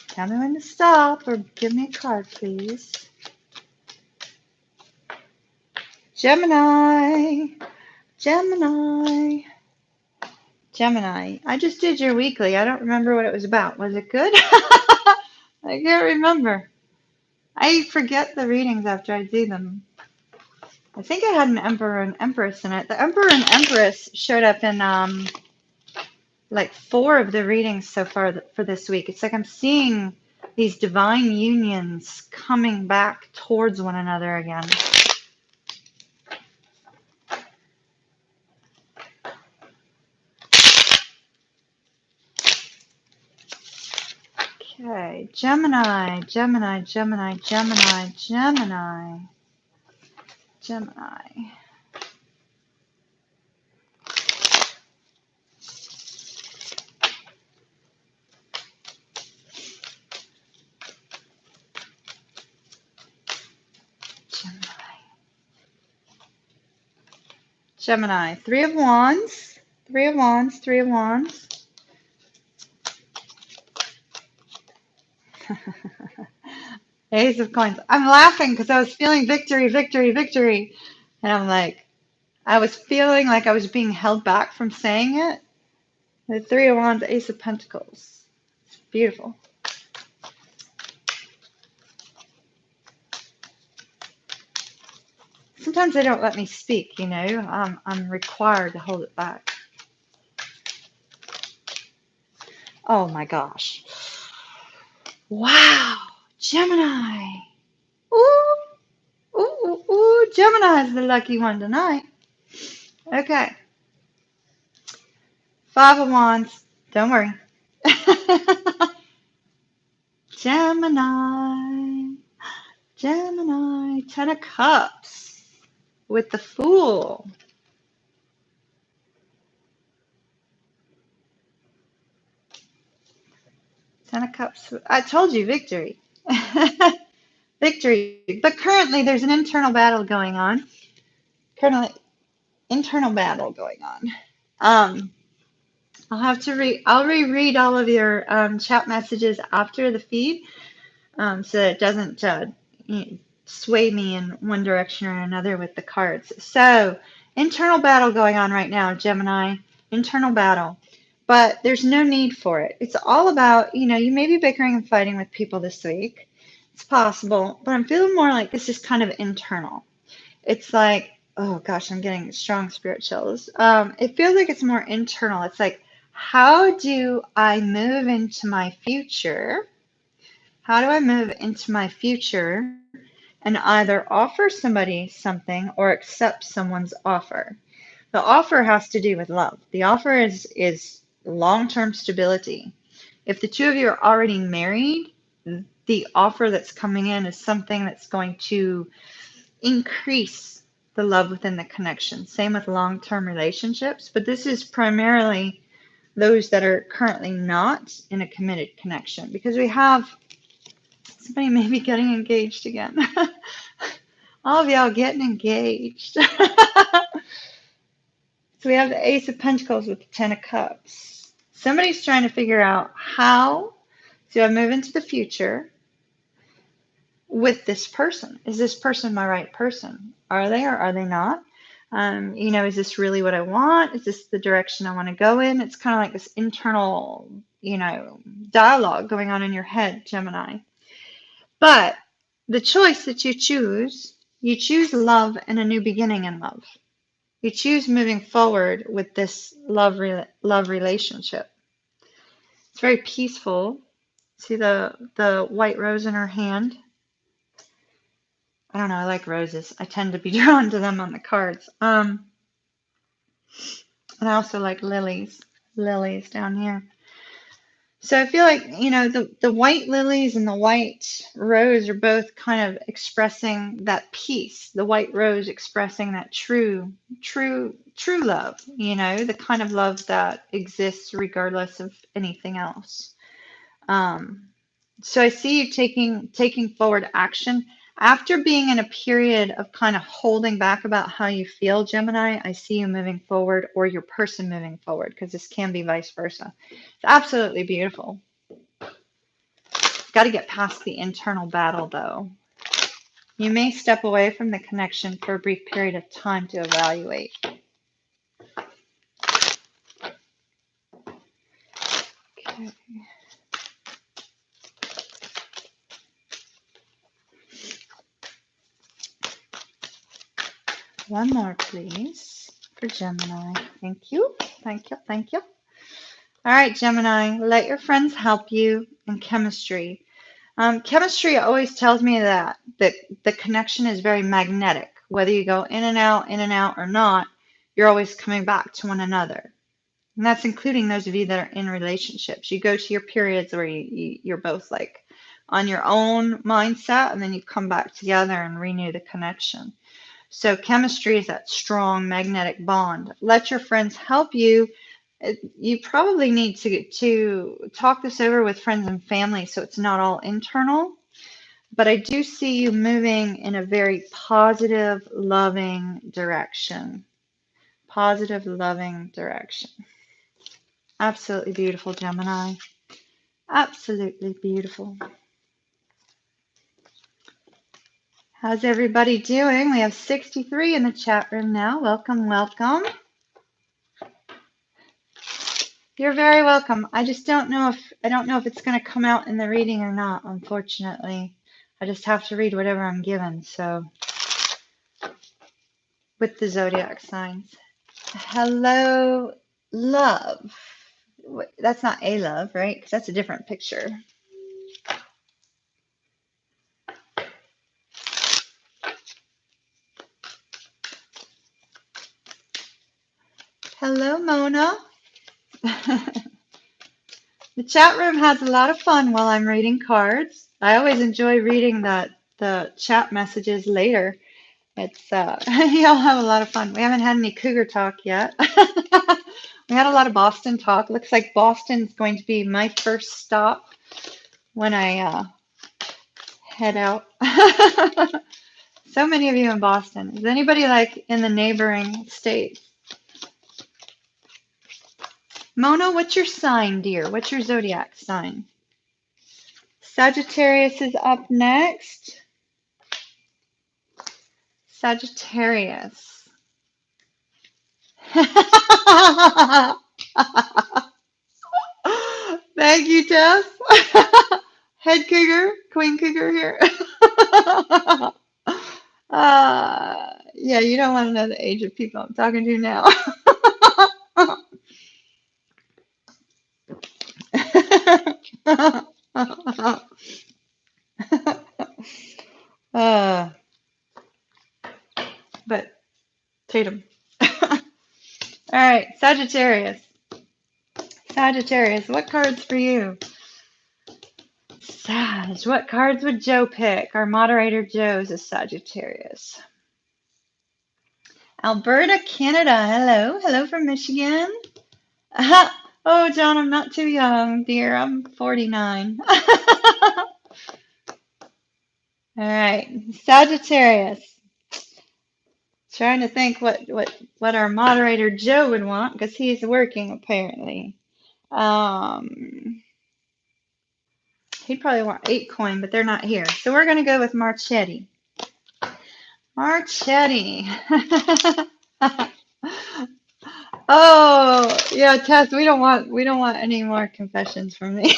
Tell me when to stop or give me a card, please. Gemini. Gemini. Gemini. I just did your weekly. I don't remember what it was about. Was it good? I can't remember. I forget the readings after I do them. I think I had an Emperor and Empress in it. The Emperor and Empress showed up in like 4 of the readings so far for this week. It's like I'm seeing these divine unions coming back towards one another again. Okay, Gemini, Gemini, Gemini, Gemini, Gemini, Gemini. Gemini, 3 of Wands, 3 of Wands, 3 of Wands. Ace of Coins. I'm laughing because I was feeling victory, victory, victory. And I'm like, I was feeling like I was being held back from saying it. The 3 of Wands, Ace of Pentacles. It's beautiful. Sometimes they don't let me speak, you know. I'm required to hold it back. Oh my gosh. Wow. Gemini. Ooh. Ooh, ooh, ooh. Ooh, Gemini is the lucky one tonight. Okay. Five of Wands. Don't worry. Gemini. Gemini. Ten of Cups. With the Fool. Ten of Cups. I told you, victory. Victory. But currently, there's an internal battle going on. I'll reread all of your chat messages after the feed, so that it doesn't sway me in one direction or another with the cards. So, internal battle going on right now, Gemini. Internal battle. But there's no need for it. It's all about, you may be bickering and fighting with people this week. It's possible, but I'm feeling more like this is kind of internal. It's like, oh gosh, I'm getting strong spirit chills. It feels like it's more internal. It's like, how do I move into my future? How do I move into my future and either offer somebody something or accept someone's offer? The offer has to do with love. The offer is long-term stability. If the two of you are already married, the offer that's coming in is something that's going to increase the love within the connection. Same with long-term relationships, but this is primarily those that are currently not in a committed connection, because we have somebody maybe getting engaged again. All of y'all getting engaged. So we have the Ace of Pentacles with the Ten of Cups. Somebody's trying to figure out, how do I move into the future with this person? Is this person my right person? Are they or are they not? Is this really what I want? Is this the direction I want to go in? It's kind of like this internal, dialogue going on in your head, Gemini. But the choice that you choose love and a new beginning in love. You choose moving forward with this love relationship. It's very peaceful. See the white rose in her hand? I don't know, I like roses. I tend to be drawn to them on the cards. And I also like lilies down here. So I feel like, the white lilies and the white rose are both kind of expressing that peace. The white rose expressing that true love, the kind of love that exists regardless of anything else. So I see you taking forward action. After being in a period of kind of holding back about how you feel, Gemini, I see you moving forward, or your person moving forward, because this can be vice versa. It's absolutely beautiful. Got to get past the internal battle, though. You may step away from the connection for a brief period of time to evaluate. Okay. One more, please, for Gemini. Thank you. Thank you. Thank you. All right, Gemini, let your friends help you in chemistry. Chemistry always tells me that the connection is very magnetic. Whether you go in and out or not, you're always coming back to one another. And that's including those of you that are in relationships. You go to your periods where you're both like on your own mindset, and then you come back together and renew the connection. So chemistry is that strong magnetic bond. Let your friends help you. You probably need to talk this over with friends and family so it's not all internal. But I do see you moving in a very positive, loving direction. Positive, loving direction. Absolutely beautiful, Gemini. Absolutely beautiful. How's everybody doing? We have 63 in the chat room now. Welcome, welcome. You're very welcome. I just don't know if it's going to come out in the reading or not, unfortunately. I just have to read whatever I'm given, so with the zodiac signs. Hello, love. That's not a love, right? Because that's a different picture. Hello, Mona. The chat room has a lot of fun while I'm reading cards. I always enjoy reading the chat messages later. It's y'all have a lot of fun. We haven't had any cougar talk yet. We had a lot of Boston talk. Looks like Boston's going to be my first stop when I head out. So many of you in Boston. Is anybody like in the neighboring states? Mona, what's your sign, dear? What's your zodiac sign? Sagittarius is up next. Sagittarius. Thank you, Tess. Head cougar, queen cougar here. Yeah, you don't want to know the age of people I'm talking to now. But Tatum. All right, Sagittarius. Sagittarius, what cards for you? Sag, what cards would Joe pick? Our moderator Joe is a Sagittarius. Alberta, Canada. Hello. Hello from Michigan. Oh, John, I'm not too young, dear. I'm 49. All right, Sagittarius. Trying to think what our moderator Joe would want because he's working apparently. He'd probably want 8 coin, but they're not here. So we're gonna go with Marchetti. Marchetti. Oh yeah, Tess, we don't want any more confessions from me.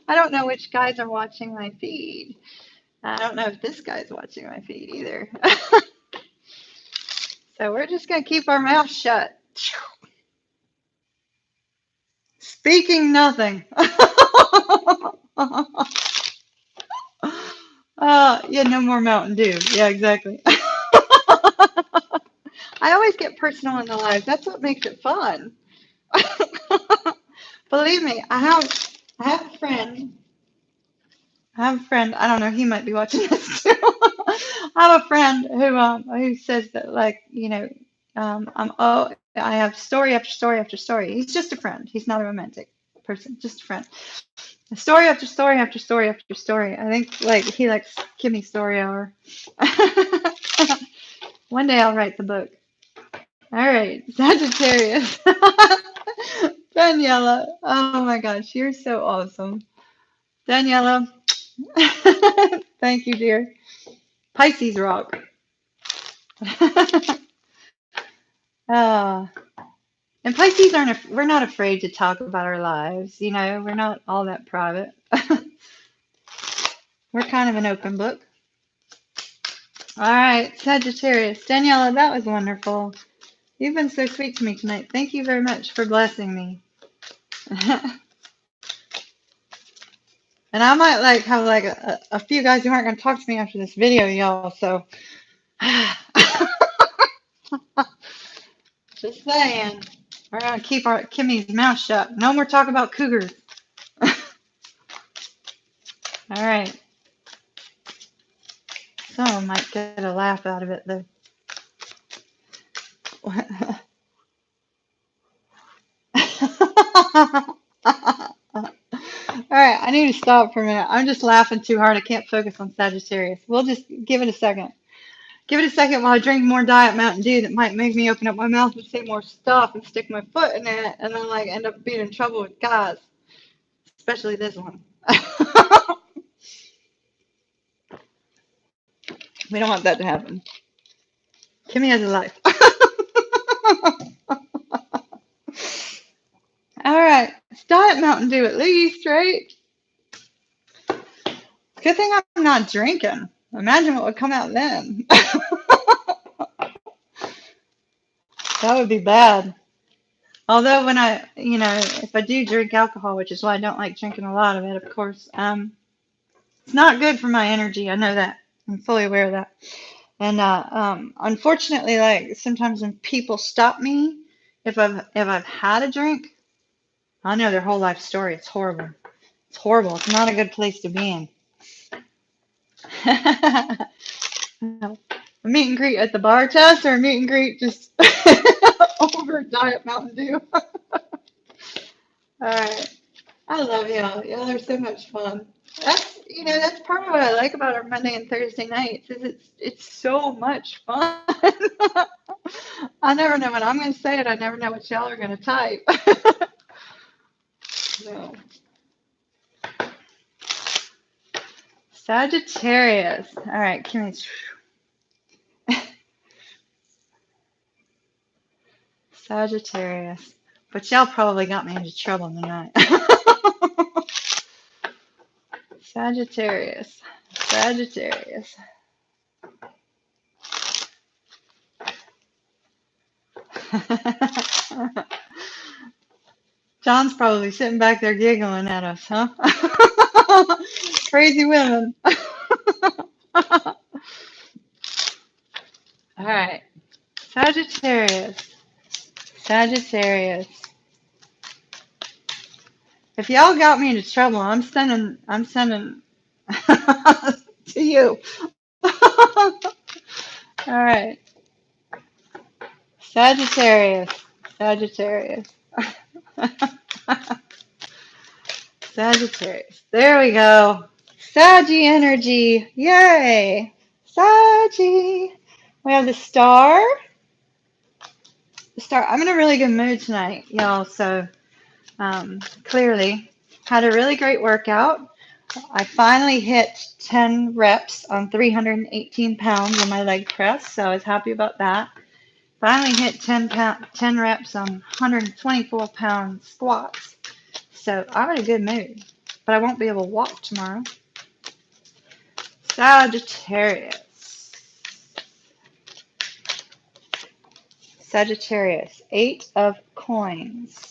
I don't know which guys are watching my feed. I don't know if this guy's watching my feed either. So we're just gonna keep our mouth shut. Speaking nothing. Yeah, no more Mountain Dew. Yeah, exactly. I always get personal in the live. That's what makes it fun. Believe me, I have a friend. I don't know. He might be watching this too. I have a friend who says that I have story after story after story. He's just a friend. He's not a romantic person. Just a friend. Story after story after story after story. I think he likes give me story hour. One day I'll write the book. All right, Sagittarius. Daniela. Oh my gosh, you're so awesome. Daniela. Thank you, dear. Pisces rock. And Pisces we're not afraid to talk about our lives. We're not all that private. We're kind of an open book. All right, Sagittarius. Daniela, that was wonderful. You've been so sweet to me tonight. Thank you very much for blessing me. And I might have a few guys who aren't going to talk to me after this video, y'all. So just saying, we're going to keep our Kimmy's mouth shut. No more talk about cougars. All right. Someone might get a laugh out of it, though. All right, I need to stop for a minute. I'm just laughing too hard. I can't focus on Sagittarius. We'll just give it a second. Give it a second while I drink more Diet Mountain Dew that might make me open up my mouth and say more stuff and stick my foot in it and then end up being in trouble with guys, especially this one. We don't want that to happen. Kimmy has a life. All right, it's Diet Mountain Dew at least, right? Good thing I'm not drinking. Imagine what would come out then. That would be bad. Although when if I do drink alcohol, which is why I don't like drinking a lot of it, of course, it's not good for my energy. I know that. I'm fully aware of that. And unfortunately, sometimes when people stop me If I've had a drink, I know their whole life story. It's horrible. It's horrible. It's not a good place to be in. No. A meet and greet at the bar test or a meet and greet just over Diet Mountain Dew. All right. I love y'all. Y'all are so much fun. That's part of what I like about our Monday and Thursday nights is it's so much fun. I never know when I'm going to say it. I never know what y'all are going to type. So, Sagittarius. All right, Kimmy's. Sagittarius. But y'all probably got me into trouble tonight. Sagittarius. Sagittarius. John's probably sitting back there giggling at us, huh? Crazy women. All right. Sagittarius. Sagittarius. If y'all got me into trouble, I'm sending to you. All right. Sagittarius. Sagittarius. Sagittarius. There we go. Saggy energy. Yay. Saggy. We have the star. The star. I'm in a really good mood tonight, y'all. So clearly had a really great workout. I finally hit 10 reps on 318 pounds on my leg press. So I was happy about that. Finally hit 10 reps on 124 pound squats. So I'm in a good mood, but I won't be able to walk tomorrow. Sagittarius. Sagittarius. 8 of coins.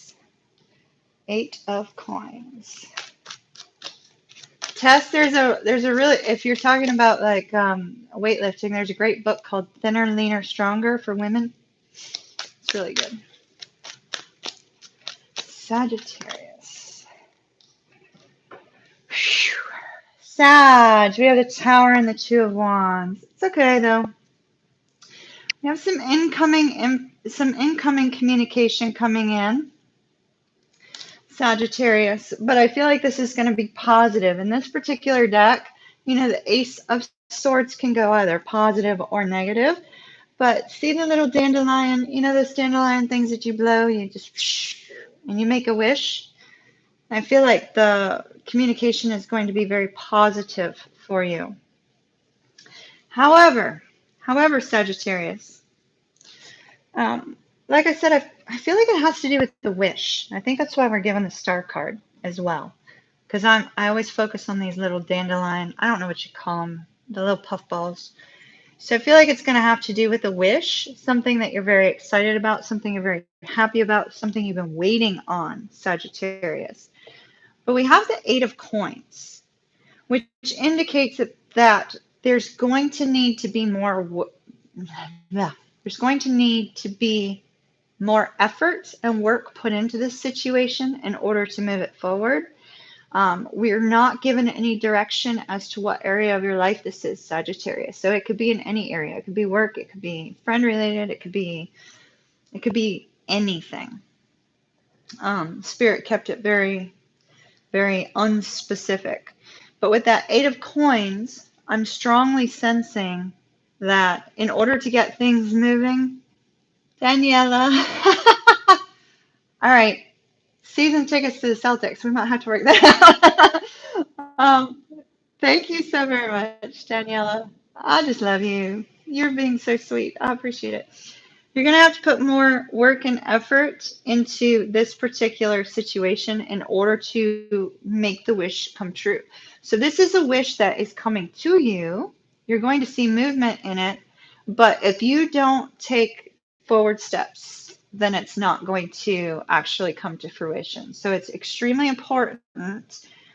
8 of coins. Tess, there's a really, if you're talking about like weightlifting, there's a great book called Thinner, Leaner, Stronger for women. It's really good. Sagittarius. Whew. Sag. We have the Tower and the Two of Wands. It's okay though. We have some incoming communication coming in. Sagittarius, but I feel like this is going to be positive. In this particular deck, the Ace of Swords can go either positive or negative. But see the little dandelion, those dandelion things that you blow, you just, and you make a wish. I feel like the communication is going to be very positive for you. However, Sagittarius, like I said, I feel like it has to do with the wish. I think that's why we're given the star card as well. Because I always focus on these little dandelion, I don't know what you call them, the little puff balls. So I feel like it's going to have to do with a wish, something that you're very excited about, something you're very happy about, something you've been waiting on, Sagittarius. But we have the 8 of coins, which indicates that there's going to need to be more, there's going to need to be more effort and work put into this situation in order to move it forward. We're not given any direction as to what area of your life this is, Sagittarius. So it could be in any area. It could be work. It could be friend related. It could be anything. Spirit kept it very, very unspecific. But with that 8 of coins, I'm strongly sensing that in order to get things moving, Daniela, all right, season tickets to the Celtics. We might have to work that out. Thank you so very much, Daniela. I just love you. You're being so sweet. I appreciate it. You're going to have to put more work and effort into this particular situation in order to make the wish come true. So this is a wish that is coming to you. You're going to see movement in it. But if you don't take forward steps, then it's not going to actually come to fruition. So it's extremely important,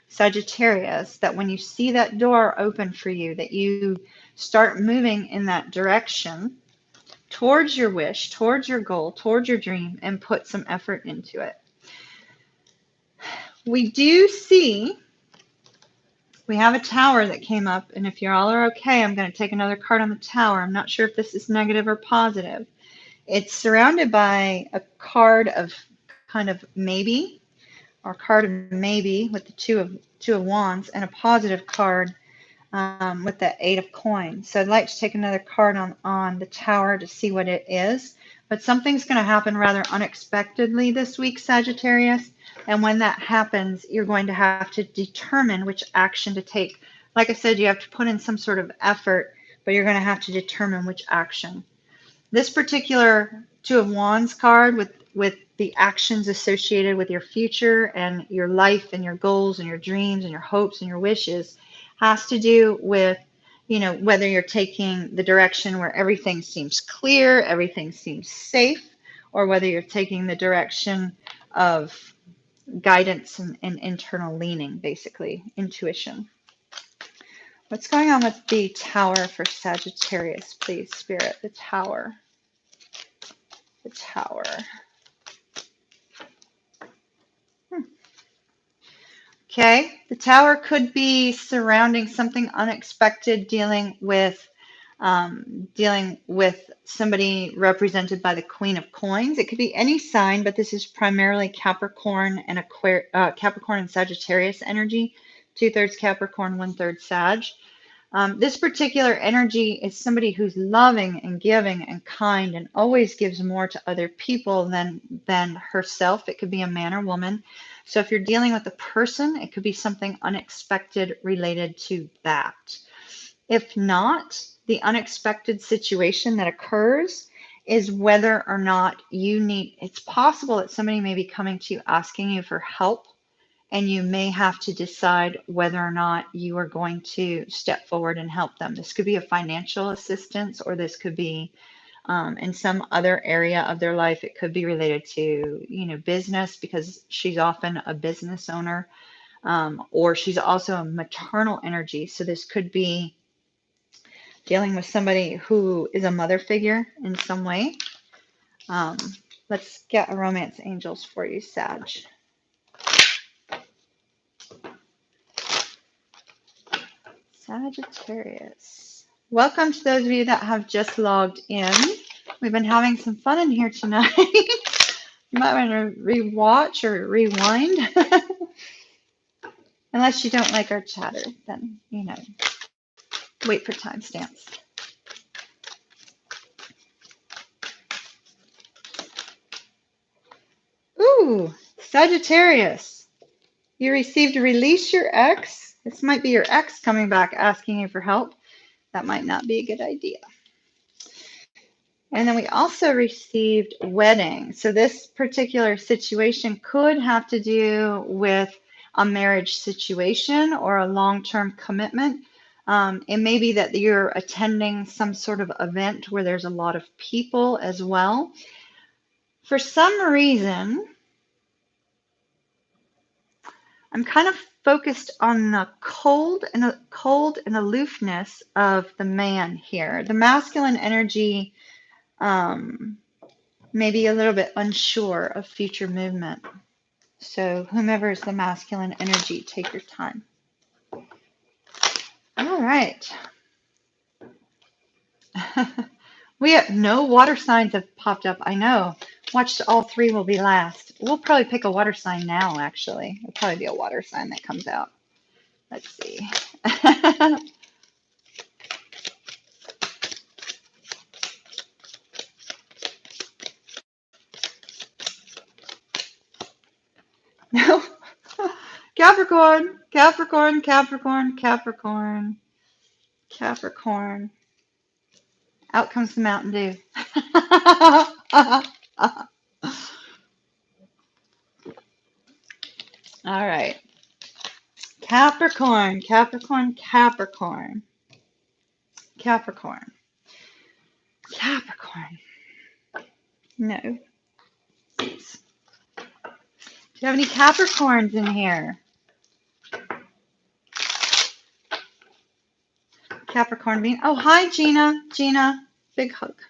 Sagittarius, that when you see that door open for you, that you start moving in that direction towards your wish, towards your goal, towards your dream, and put some effort into it. We do see, we have a tower that came up, and if you all are okay, I'm going to take another card on the tower. I'm not sure if this is negative or positive. It's surrounded by a card of kind of maybe, or card of maybe with the two of wands, and a positive card with the 8 of coins. So I'd like to take another card on the tower to see what it is. But something's going to happen rather unexpectedly this week, Sagittarius. And when that happens, you're going to have to determine which action to take. Like I said, you have to put in some sort of effort, but you're going to have to determine which action. This particular 2 of wands card with the actions associated with your future and your life and your goals and your dreams and your hopes and your wishes has to do with, you know, whether you're taking the direction where everything seems clear, everything seems safe, or whether you're taking the direction of guidance and internal leaning, basically, intuition. What's going on with the tower for Sagittarius, please, Spirit? The tower. The tower. Okay, the tower could be surrounding something unexpected, dealing with somebody represented by the Queen of Coins. It could be any sign, but this is primarily Capricorn and Capricorn and Sagittarius energy. 2/3 Capricorn, 1/3 Sag. This particular energy is somebody who's loving and giving and kind and always gives more to other people than herself. It could be a man or woman. So if you're dealing with a person, it could be something unexpected related to that. If not, the unexpected situation that occurs is whether or not you need, it's possible that somebody may be coming to you asking you for help, and you may have to decide whether or not you are going to step forward and help them. This could be a financial assistance, or this could be in some other area of their life. It could be related to, you know, business, because she's often a business owner, or she's also a maternal energy. So this could be dealing with somebody who is a mother figure in some way. Let's get a romance angels for you, Sag. Sagittarius. Welcome to those of you that have just logged in. We've been having some fun in here tonight. You might want to rewatch or rewind. Unless you don't like our chatter, then, you know, wait for timestamps. Ooh, Sagittarius. You received release your ex. This might be your ex coming back asking you for help. That might not be a good idea. And then we also received wedding. So this particular situation could have to do with a marriage situation or a long-term commitment. It may be that you're attending some sort of event where there's a lot of people as well. For some reason, I'm kind of focused on the cold and aloofness of the man here. The masculine energy may be a little bit unsure of future movement. So whomever is the masculine energy, take your time. All right. We have no water signs have popped up. I know. Watch all 3 will be last. We'll probably pick a water sign now, actually. It'll probably be a water sign that comes out. Let's see. No. Capricorn, Capricorn, Capricorn, Capricorn, Capricorn. Out comes the Mountain Dew. All right. Capricorn, Capricorn, Capricorn, Capricorn, Capricorn. No. Please. Do you have any Capricorns in here? Capricorn being. Oh, hi, Gina. Gina, big hug.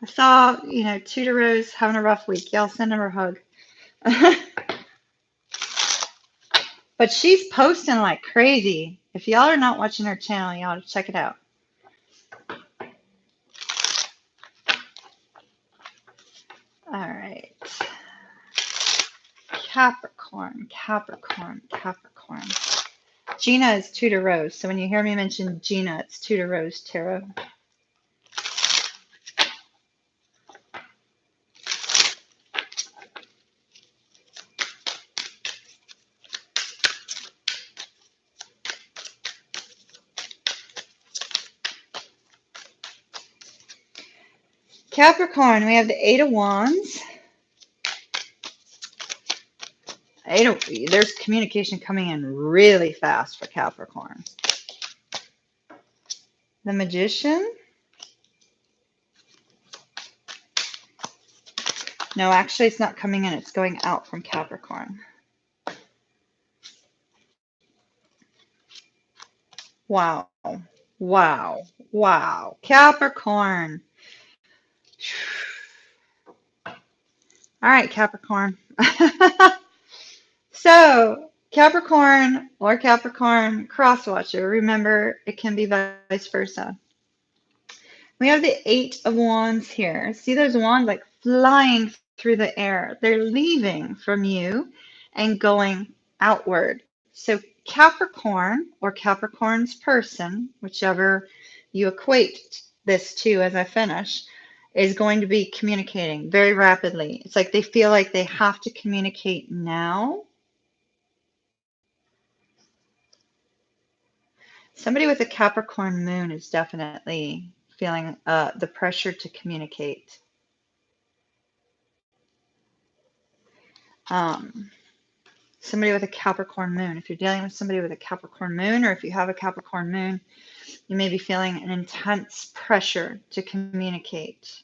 I saw, you know, Tudor Rose having a rough week. Y'all send her a hug. But she's posting like crazy. If y'all are not watching her channel, y'all ought to check it out. All right. Capricorn, Capricorn, Capricorn. Gina is Tudor Rose. So when you hear me mention Gina, it's Tudor Rose Tarot. Capricorn, we have the Eight of Wands. There's communication coming in really fast for Capricorn. The Magician. No, actually, it's not coming in. It's going out from Capricorn. Wow. Wow. Wow. Capricorn. All right, Capricorn. So, Capricorn or Capricorn cross-watcher. Remember, it can be vice versa. We have the Eight of Wands here. See those wands like flying through the air. They're leaving from you and going outward. So Capricorn or Capricorn's person, whichever you equate this to as I finish, is going to be communicating very rapidly. It's like they feel like they have to communicate now. Somebody with a Capricorn moon is definitely feeling the pressure to communicate. Somebody with a Capricorn moon. If you're dealing with somebody with a Capricorn moon, or if you have a Capricorn moon, you may be feeling an intense pressure to communicate.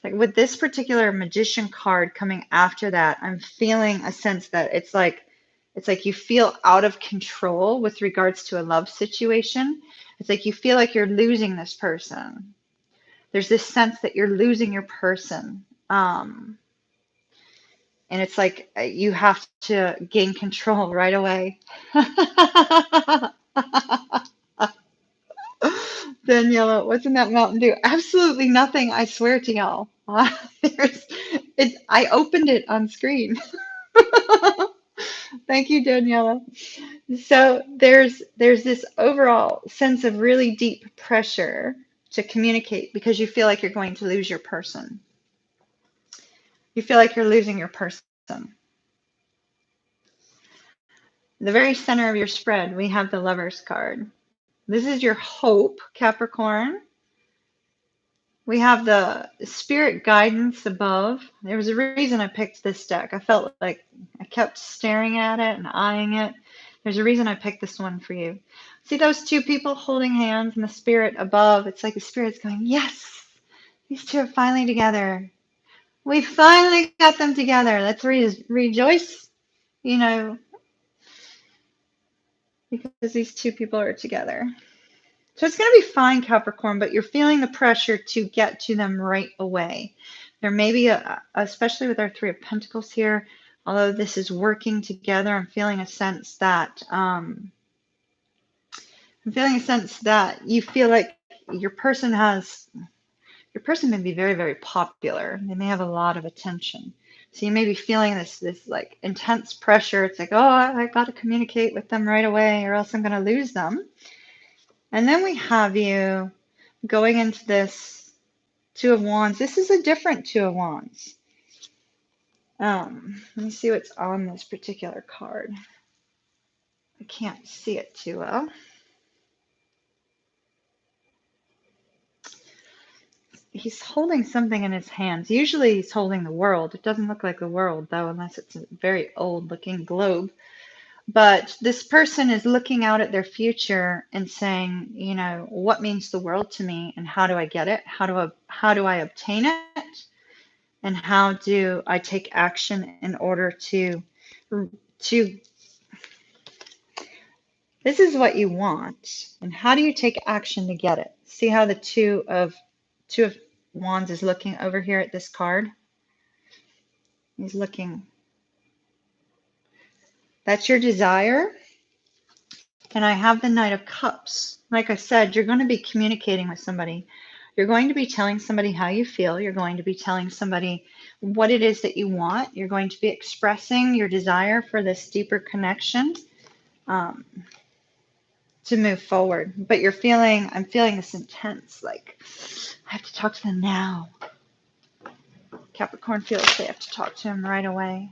Like with this particular Magician card coming after that, I'm feeling a sense that it's like you feel out of control with regards to a love situation. It's like you feel like you're losing this person. There's this sense that you're losing your person. And it's like you have to gain control right away. Daniela, what's in that Mountain Dew? Absolutely nothing, I swear to y'all. I opened it on screen. Thank you, Daniela. So there's this overall sense of really deep pressure to communicate because you feel like you're going to lose your person. You feel like you're losing your person. The very center of your spread, we have the Lovers card. This is your hope, Capricorn. We have the spirit guidance above. There was a reason I picked this deck. I felt like I kept staring at it and eyeing it. There's a reason I picked this one for you. See those two people holding hands and the spirit above? It's like the spirit's going, yes, these two are finally together. We finally got them together. Let's rejoice, you know, because these two people are together. So it's going to be fine, Capricorn, but you're feeling the pressure to get to them right away. There may be, especially with our Three of Pentacles here, although this is working together, I'm feeling a sense that you feel like your person may be very, very popular. They may have a lot of attention. So you may be feeling this like intense pressure. It's like, oh, I got to communicate with them right away or else I'm going to lose them. And then we have you going into this Two of Wands. This is a different Two of Wands. Let me see what's on this particular card. I can't see it too well. He's holding something in his hands. Usually he's holding the world. It doesn't look like the world, though, unless it's a very old-looking globe. But this person is looking out at their future and saying, you know, what means the world to me and how do I get it? How do I obtain it? And how do I take action in order to this is what you want. And how do you take action to get it? See how the two of Wands is looking over here at this card. He's looking. That's your desire. And I have the Knight of Cups. Like I said, you're going to be communicating with somebody. You're going to be telling somebody how you feel. You're going to be telling somebody what it is that you want. You're going to be expressing your desire for this deeper connection um, to move forward. But I'm feeling this intense, like, I have to talk to them now. Capricorn feels they have to talk to him right away.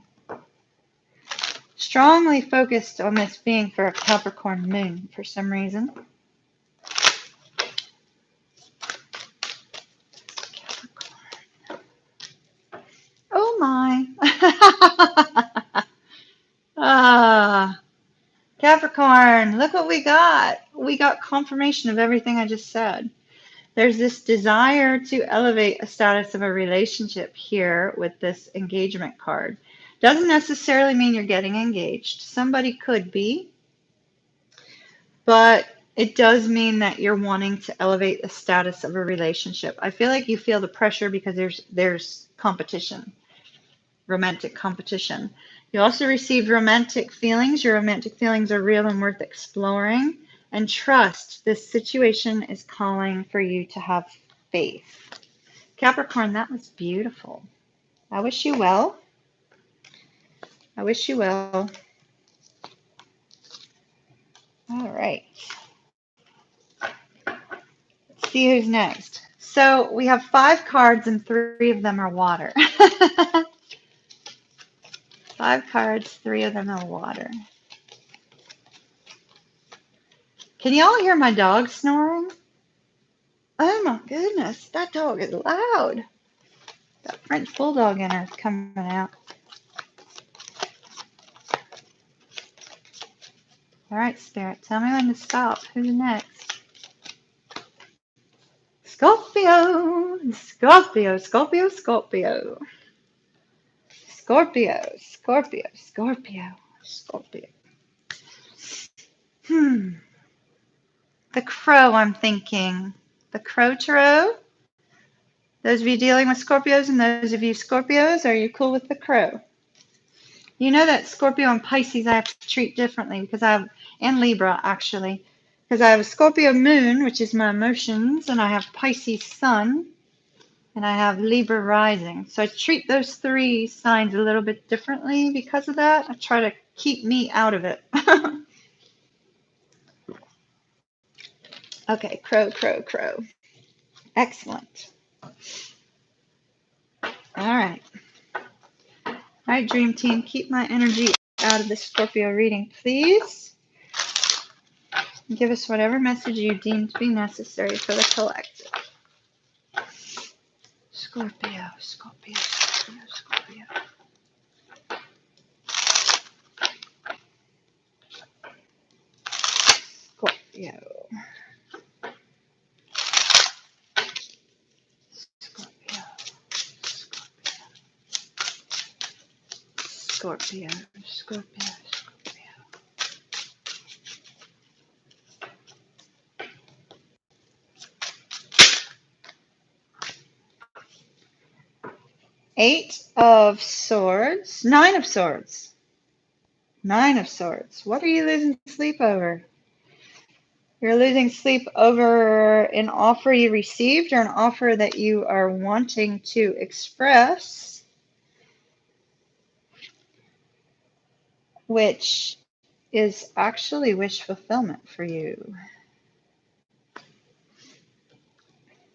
Strongly focused on this being for a Capricorn moon for some reason. Capricorn. Oh my. Capricorn, look what we got. We got confirmation of everything I just said. There's this desire to elevate a status of a relationship here with this engagement card. Doesn't necessarily mean you're getting engaged. Somebody could be, but it does mean that you're wanting to elevate the status of a relationship. I feel like you feel the pressure because there's competition, romantic competition. You also received romantic feelings. Your romantic feelings are real and worth exploring. And trust, this situation is calling for you to have faith. Capricorn, that was beautiful. I wish you well. I wish you well. All right. Let's see who's next. So we have 5 cards and 3 of them are water. 5 cards, 3 of them are water. Can y'all hear my dog snoring? Oh my goodness, that dog is loud. That French bulldog in her is coming out. All right, Spirit, tell me when to stop. Who's next? Scorpio, Scorpio, Scorpio, Scorpio. Scorpio, Scorpio, Scorpio, Scorpio. The Crow, I'm thinking. The Crow Tarot. Those of you dealing with Scorpios and those of you Scorpios, are you cool with the Crow? You know that Scorpio and Pisces I have to treat differently because I have, and Libra actually, because I have a Scorpio Moon, which is my emotions, and I have Pisces Sun, and I have Libra Rising. So I treat those 3 signs a little bit differently because of that. I try to keep me out of it. Okay, Crow, Crow, Crow. Excellent. All right. All right, Dream Team, keep my energy out of the Scorpio reading, please. Give us whatever message you deem to be necessary for the collective. Scorpio, Scorpio, Scorpio, Scorpio. Scorpio. Scorpio. Scorpio. Scorpio. Scorpio. Scorpio. 8 of Swords. 9 of Swords. 9 of Swords. What are you losing sleep over? You're losing sleep over an offer you received or an offer that you are wanting to express, which is actually wish fulfillment for you.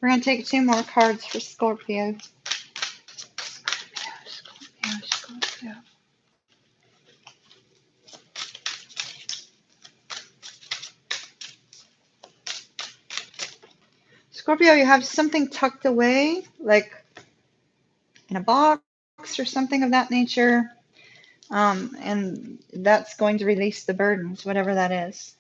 We're going to take 2 more cards for Scorpio. Scorpio, Scorpio. Scorpio, you have something tucked away, like in a box or something of that nature, and that's going to release the burdens, whatever that is.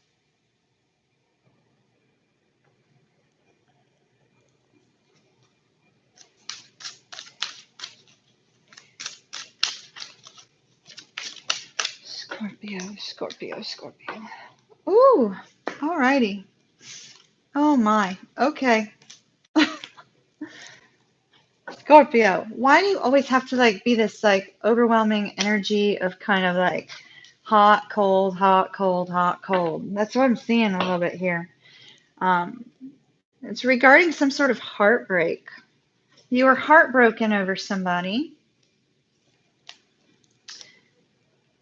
Scorpio, Scorpio, Scorpio. Ooh, alrighty. Oh my, okay. Scorpio, why do you always have to like be this like overwhelming energy of kind of like hot, cold, hot, cold, hot, cold? That's what I'm seeing a little bit here. Um, it's regarding some sort of heartbreak. You were heartbroken over somebody.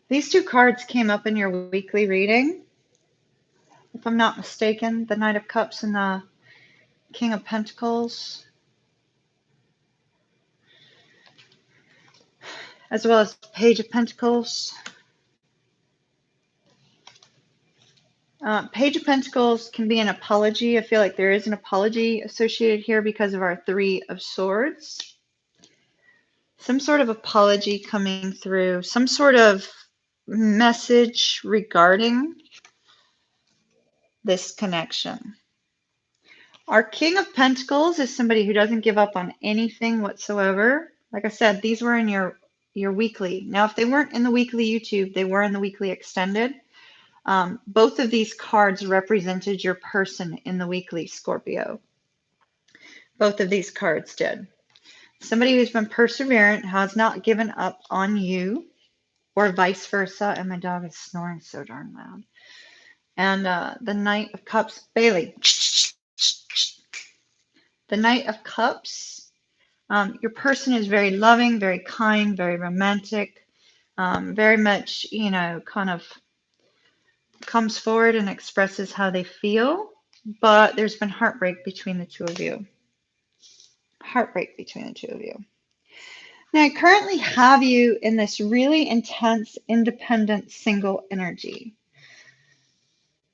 These two cards came up in your weekly reading, if I'm not mistaken, the Knight of Cups and the King of Pentacles, as well as Page of Pentacles. Page of Pentacles can be an apology. I feel like there is an apology associated here because of our Three of Swords. Some sort of apology coming through, some sort of message regarding this connection. Our King of Pentacles is somebody who doesn't give up on anything whatsoever. Like I said, these were in your weekly. Now, if they weren't in the weekly YouTube, they were in the weekly extended. Both of these cards represented your person in the weekly, Scorpio. Both of these cards did. Somebody who's been perseverant, has not given up on you, or vice versa. And my dog is snoring so darn loud. And the Knight of Cups, Bailey. The Knight of Cups, your person is very loving, very kind, very romantic, very much, you know, kind of comes forward and expresses how they feel, but there's been heartbreak between the two of you. Heartbreak between the two of you. Now, I currently have you in this really intense, independent, single energy.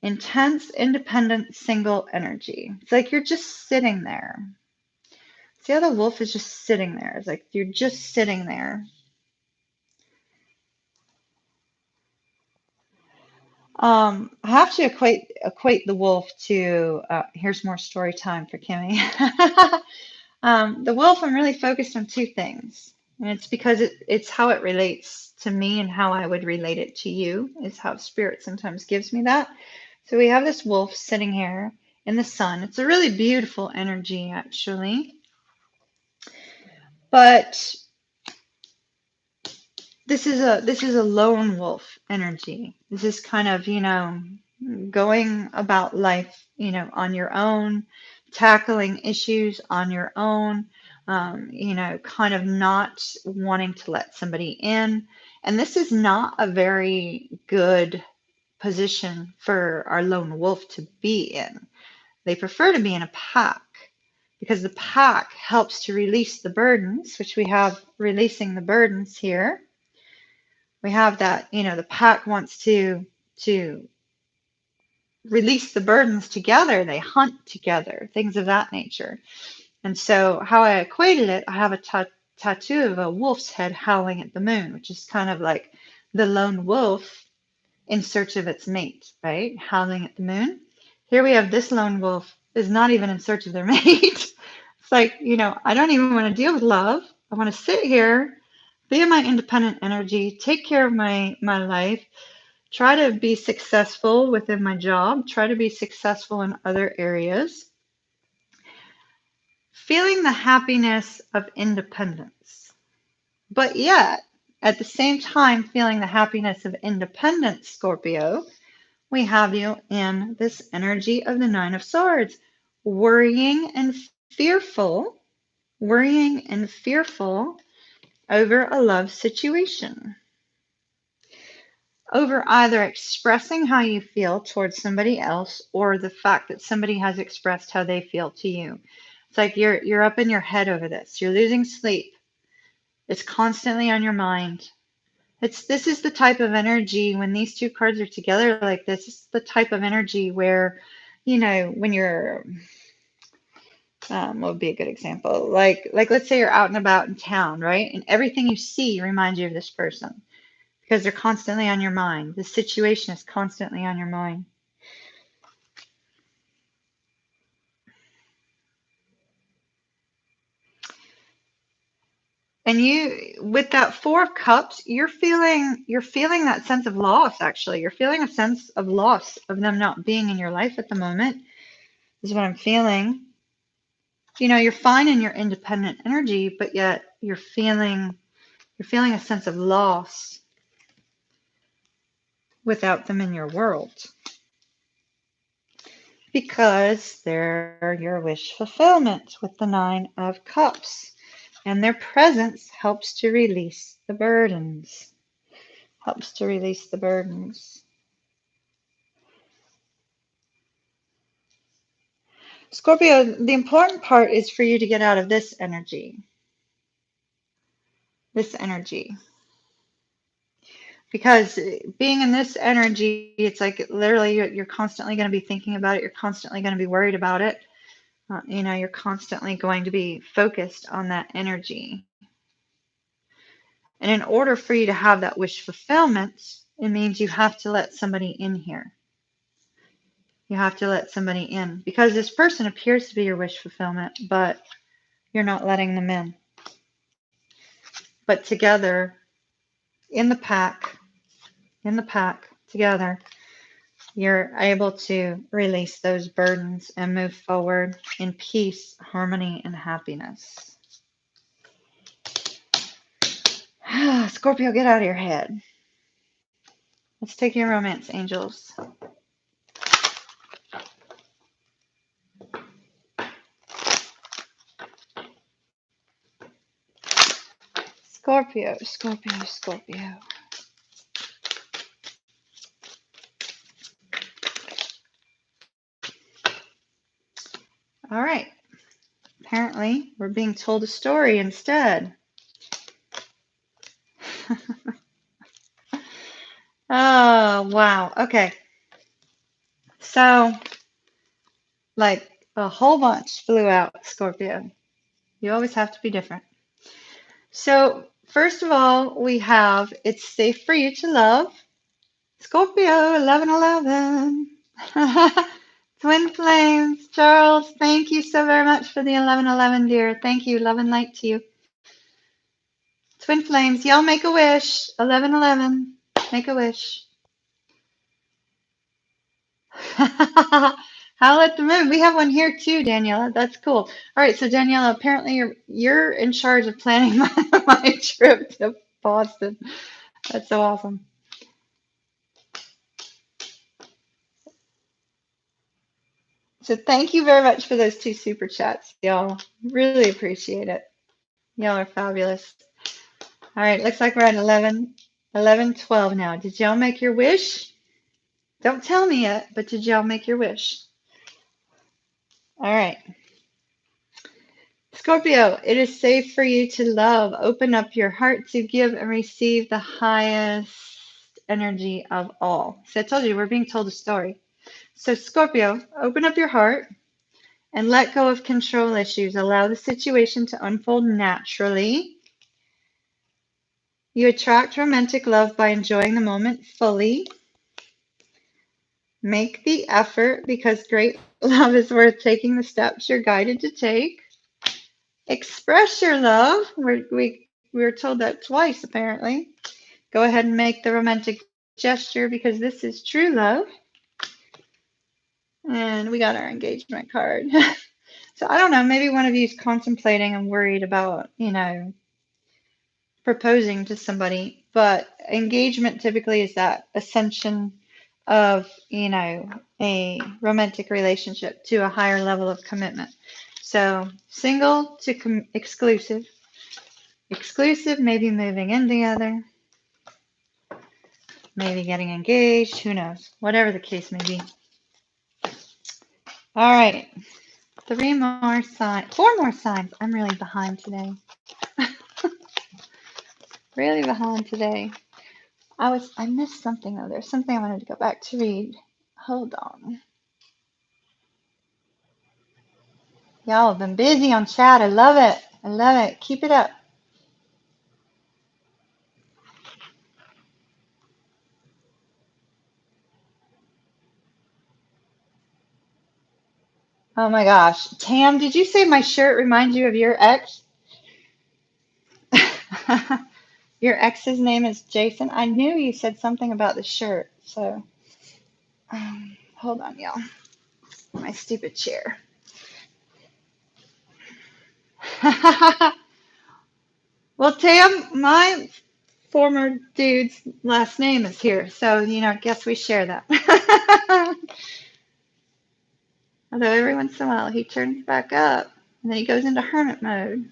Intense, independent, single energy. It's like you're just sitting there. See how the wolf is just sitting there? It's like you're just sitting there. I have to equate the wolf to, here's more story time for Kimmy. The wolf, I'm really focused on two things. And it's because it's how it relates to me and how I would relate it to you, is how spirit sometimes gives me that. So we have this wolf sitting here in the sun. It's a really beautiful energy, actually. But this is a lone wolf energy. This is kind of, you know, going about life, you know, on your own, tackling issues on your own, you know, kind of not wanting to let somebody in. And this is not a very good position for our lone wolf to be in. They prefer to be in a pack because the pack helps to release the burdens, which we have releasing the burdens here. We have that, you know, the pack wants to release the burdens together. They hunt together, things of that nature. And so how I equated it, I have a tattoo of a wolf's head howling at the moon, which is kind of like the lone wolf in search of its mate, right? Howling at the moon. Here we have this lone wolf is not even in search of their mate. It's like, you know, I don't even want to deal with love. I want to sit here, be in my independent energy, take care of my life, try to be successful within my job, try to be successful in other areas. Feeling the happiness of independence, but yet at the same time feeling the happiness of independence, Scorpio, we have you in this energy of the Nine of Swords, worrying and fearful over a love situation, over either expressing how you feel towards somebody else or the fact that somebody has expressed how they feel to you. It's like you're up in your head over this. You're losing sleep. It's constantly on your mind. This is the type of energy when these two cards are together like this. It's the type of energy where, you know, when you're, what would be a good example? Like let's say you're out and about in town, right? And everything you see reminds you of this person because they're constantly on your mind. The situation is constantly on your mind. And you, with that Four of Cups, you're feeling that sense of loss, actually. You're feeling a sense of loss of them not being in your life at the moment, is what I'm feeling. you know, you're fine in your independent energy, but yet you're feeling a sense of loss without them in your world because they're your wish fulfillment with the Nine of Cups. And their presence helps to release the burdens. Helps to release the burdens. Scorpio, the important part is for you to get out of this energy. This energy. Because being in this energy, it's like literally you're constantly going to be thinking about it. You're constantly going to be worried about it. You know, you're constantly going to be focused on that energy. And in order for you to have that wish fulfillment, it means you have to let somebody in here. You have to let somebody in because this person appears to be your wish fulfillment, but you're not letting them in. But together, in the pack, together, you're able to release those burdens and move forward in peace, harmony, and happiness. Scorpio, get out of your head. Let's take your romance, angels. Scorpio, Scorpio, Scorpio. All right. Apparently, we're being told a story instead. Oh, wow. Okay. So, like a whole bunch flew out, Scorpio. You always have to be different. So, first of all, we have it's safe for you to love. Scorpio 1111. Twin flames. Charles, thank you so very much for the 1111, dear. Thank you. Love and light to you. Twin flames, y'all make a wish. 1111. Make a wish. Howl at the moon. We have one here too, Daniela. That's cool. All right, so Daniela, apparently you're in charge of planning my trip to Boston. That's so awesome. So thank you very much for those 2 super chats, y'all. Really appreciate it. Y'all are fabulous. All right, looks like we're at 11:12 now. Did y'all make your wish? Don't tell me yet, but did y'all make your wish? All right. Scorpio, it is safe for you to love. Open up your heart to give and receive the highest energy of all. So I told you, we're being told a story. So Scorpio, open up your heart and let go of control issues. Allow the situation to unfold naturally. You attract romantic love by enjoying the moment fully. Make the effort because great love is worth taking the steps you're guided to take. Express your love. We were told that twice, apparently. Go ahead and make the romantic gesture because this is true love. And we got our engagement card. So I don't know, maybe one of you is contemplating and worried about, you know, proposing to somebody, but engagement typically is that ascension of, you know, a romantic relationship to a higher level of commitment. So single to exclusive, maybe moving in together, maybe getting engaged, who knows, whatever the case may be. All right, 4 more signs. I'm really behind today. Really behind today. I missed something though. There's something I wanted to go back to read. Hold on. Y'all have been busy on chat. I love it. I love it. Keep it up. Oh my gosh. Tam, did you say my shirt reminds you of your ex? Your ex's name is Jason. I knew you said something about the shirt. So, hold on, y'all. My stupid chair. Well, Tam, my former dude's last name is here, so I guess we share that. Although every once in a while he turns back up and then he goes into hermit mode.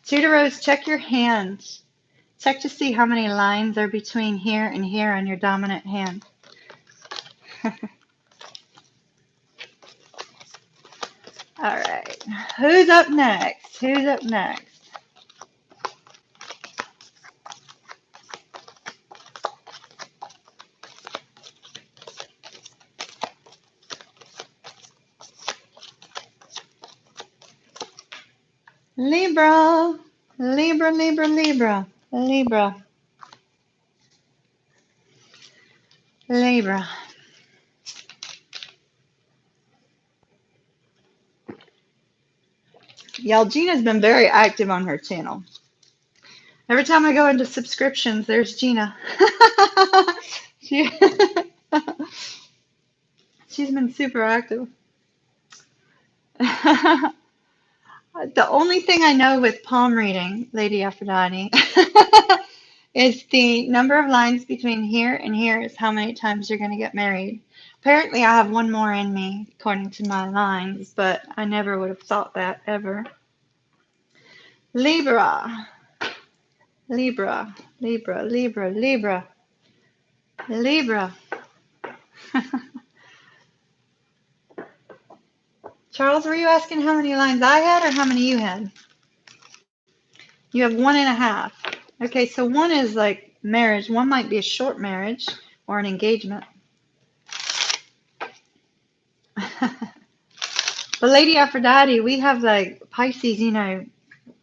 Judah Rose, check your hands. Check to see how many lines are between here and here on your dominant hand. All right. Who's up next? Who's up next? Libra. Libra, Libra, Libra. Libra. Libra. Y'all, Gina's been very active on her channel. Every time I go into subscriptions, there's Gina. She's been super active. The only thing I know with palm reading, Lady Aphrodite, is the number of lines between here and here is how many times you're going to get married. Apparently, I have one more in me, according to my lines, but I never would have thought that ever. Libra. Libra, Libra, Libra, Libra, Libra. Charles, were you asking how many lines I had or how many you had? You have 1.5. Okay, so one is like marriage. One might be a short marriage or an engagement. But Lady Aphrodite, we have like Pisces,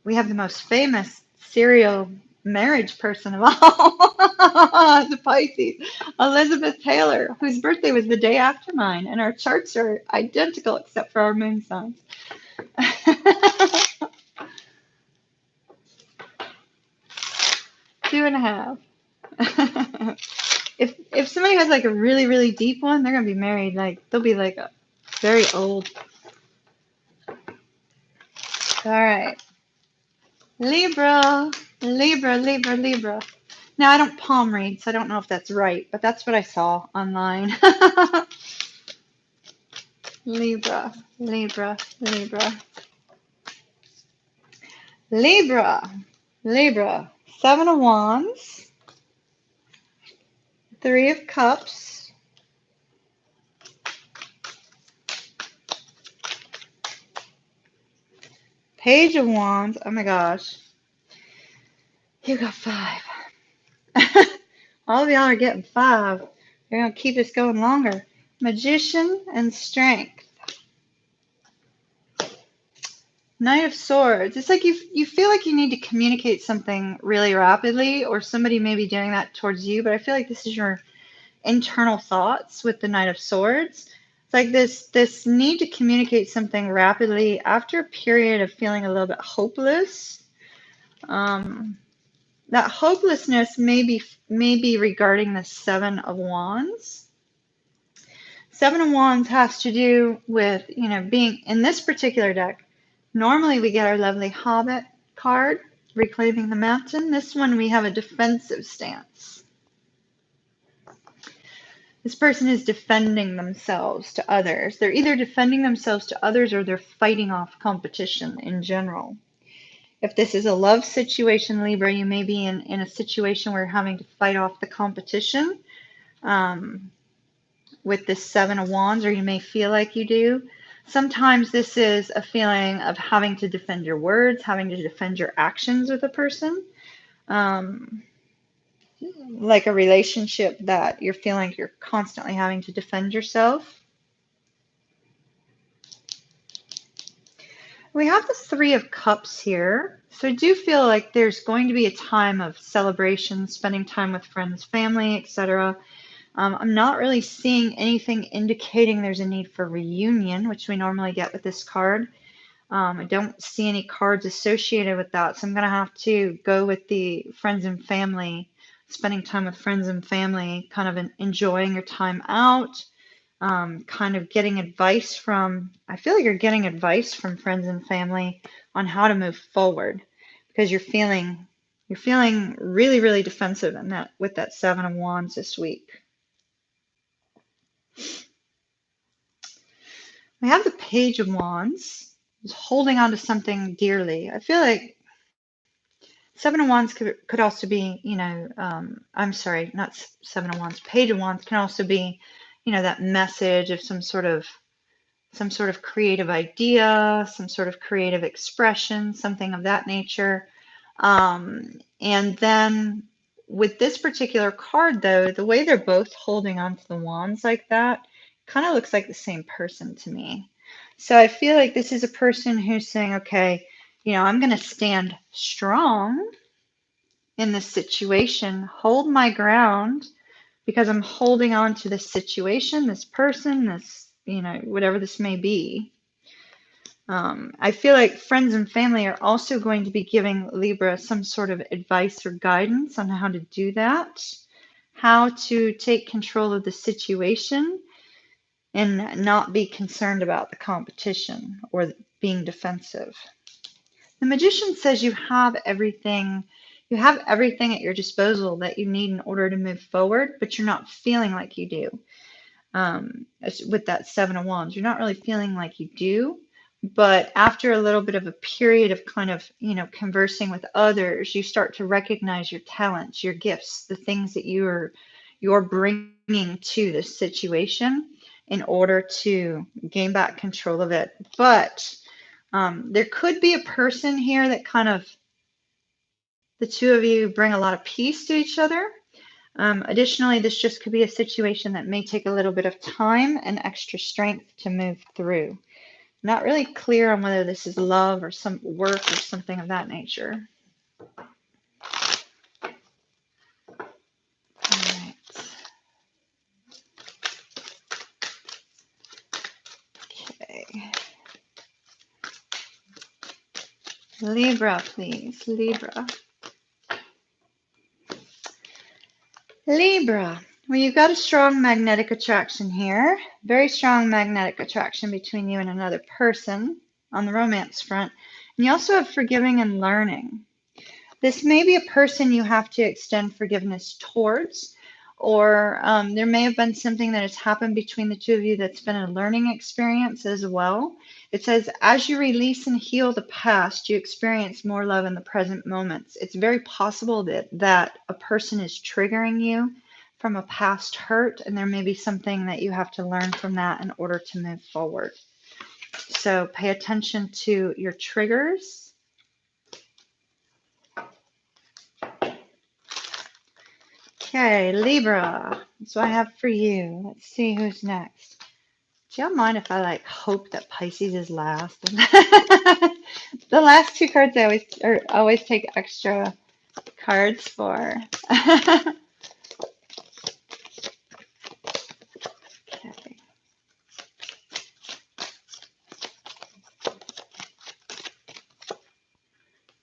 we have the most famous serial marriage person of all, the Pisces, Elizabeth Taylor, whose birthday was the day after mine, and our charts are identical except for our moon signs. Two and a half. If somebody has like a really, really deep one, they're gonna be married. Like they'll be like very old. All right. Libra, Libra, Libra, Libra. Now, I don't palm read, so I don't know if that's right, but that's what I saw online. Libra, Libra, Libra. Libra, Libra. 7 of Wands, 3 of Cups, Page of Wands. Oh my gosh. You got 5. All of y'all are getting 5. They're going to keep us going longer. Magician and Strength. Knight of Swords. It's like you feel like you need to communicate something really rapidly, or somebody may be doing that towards you, but I feel like this is your internal thoughts with the Knight of Swords. It's like this need to communicate something rapidly after a period of feeling a little bit hopeless. That hopelessness may be regarding the 7 of Wands. 7 of Wands has to do with, being in this particular deck. Normally we get our lovely Hobbit card, Reclaiming the Mountain. This one we have a defensive stance. This person is defending themselves to others. They're either defending themselves to others or they're fighting off competition in general. If this is a love situation, Libra, you may be in a situation where you're having to fight off the competition with this 7 of Wands, or you may feel like you do. Sometimes this is a feeling of having to defend your words, having to defend your actions with a person. Like a relationship that you're feeling you're constantly having to defend yourself. We have the 3 of Cups here. So I do feel like there's going to be a time of celebration, spending time with friends, family, etc. I'm not really seeing anything indicating there's a need for reunion, which we normally get with this card. I don't see any cards associated with that, so I'm going to have to go with the friends and family, spending time with friends and family, kind of enjoying your time out, kind of getting advice from, I feel like you're getting advice from friends and family on how to move forward because you're feeling really, really defensive in that with that Seven of Wands this week. We have the Page of Wands, is holding on to something dearly. I feel like Seven of Wands could also be, I'm sorry, not Seven of Wands. Page of Wands can also be, that message of some sort of creative idea, some sort of creative expression, something of that nature. And then with this particular card, though, the way they're both holding onto the wands like that kind of looks like the same person to me. So I feel like this is a person who's saying, okay, I'm going to stand strong in this situation, hold my ground because I'm holding on to this situation, this person, this, whatever this may be. I feel like friends and family are also going to be giving Libra some sort of advice or guidance on how to do that, how to take control of the situation and not be concerned about the competition or being defensive. The Magician says you have everything at your disposal that you need in order to move forward, but you're not feeling like you do. With that Seven of Wands, you're not really feeling like you do. But after a little bit of a period of kind of, conversing with others, you start to recognize your talents, your gifts, the things that you're bringing to this situation in order to gain back control of it. But there could be a person here that kind of, the two of you bring a lot of peace to each other. Additionally, this just could be a situation that may take a little bit of time and extra strength to move through. Not really clear on whether this is love or some work or something of that nature. All right. Okay. Libra, please. Libra. Libra. Well, you've got a strong magnetic attraction here. Very strong magnetic attraction between you and another person on the romance front. And you also have forgiving and learning. This may be a person you have to extend forgiveness towards, or there may have been something that has happened between the two of you that's been a learning experience as well. It says, as you release and heal the past, you experience more love in the present moments. It's very possible that a person is triggering you from a past hurt, and there may be something that you have to learn from that in order to move forward. So pay attention to your triggers. Okay, Libra. That's what I have for you. Let's see who's next. Do y'all mind if I hope that Pisces is last? The last two cards I always take extra cards for. Okay.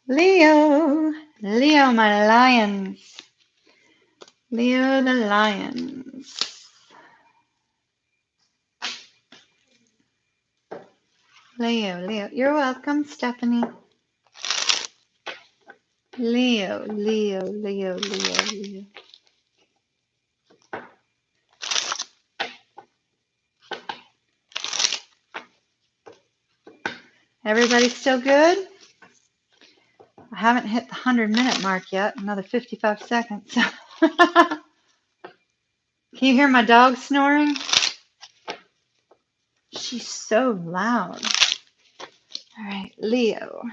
Leo, my lions. Leo the lions. Leo. You're welcome, Stephanie. Leo. Everybody still good? I haven't hit the 100-minute mark yet. Another 55 seconds. Can you hear my dog snoring? She's so loud. All right, Leo.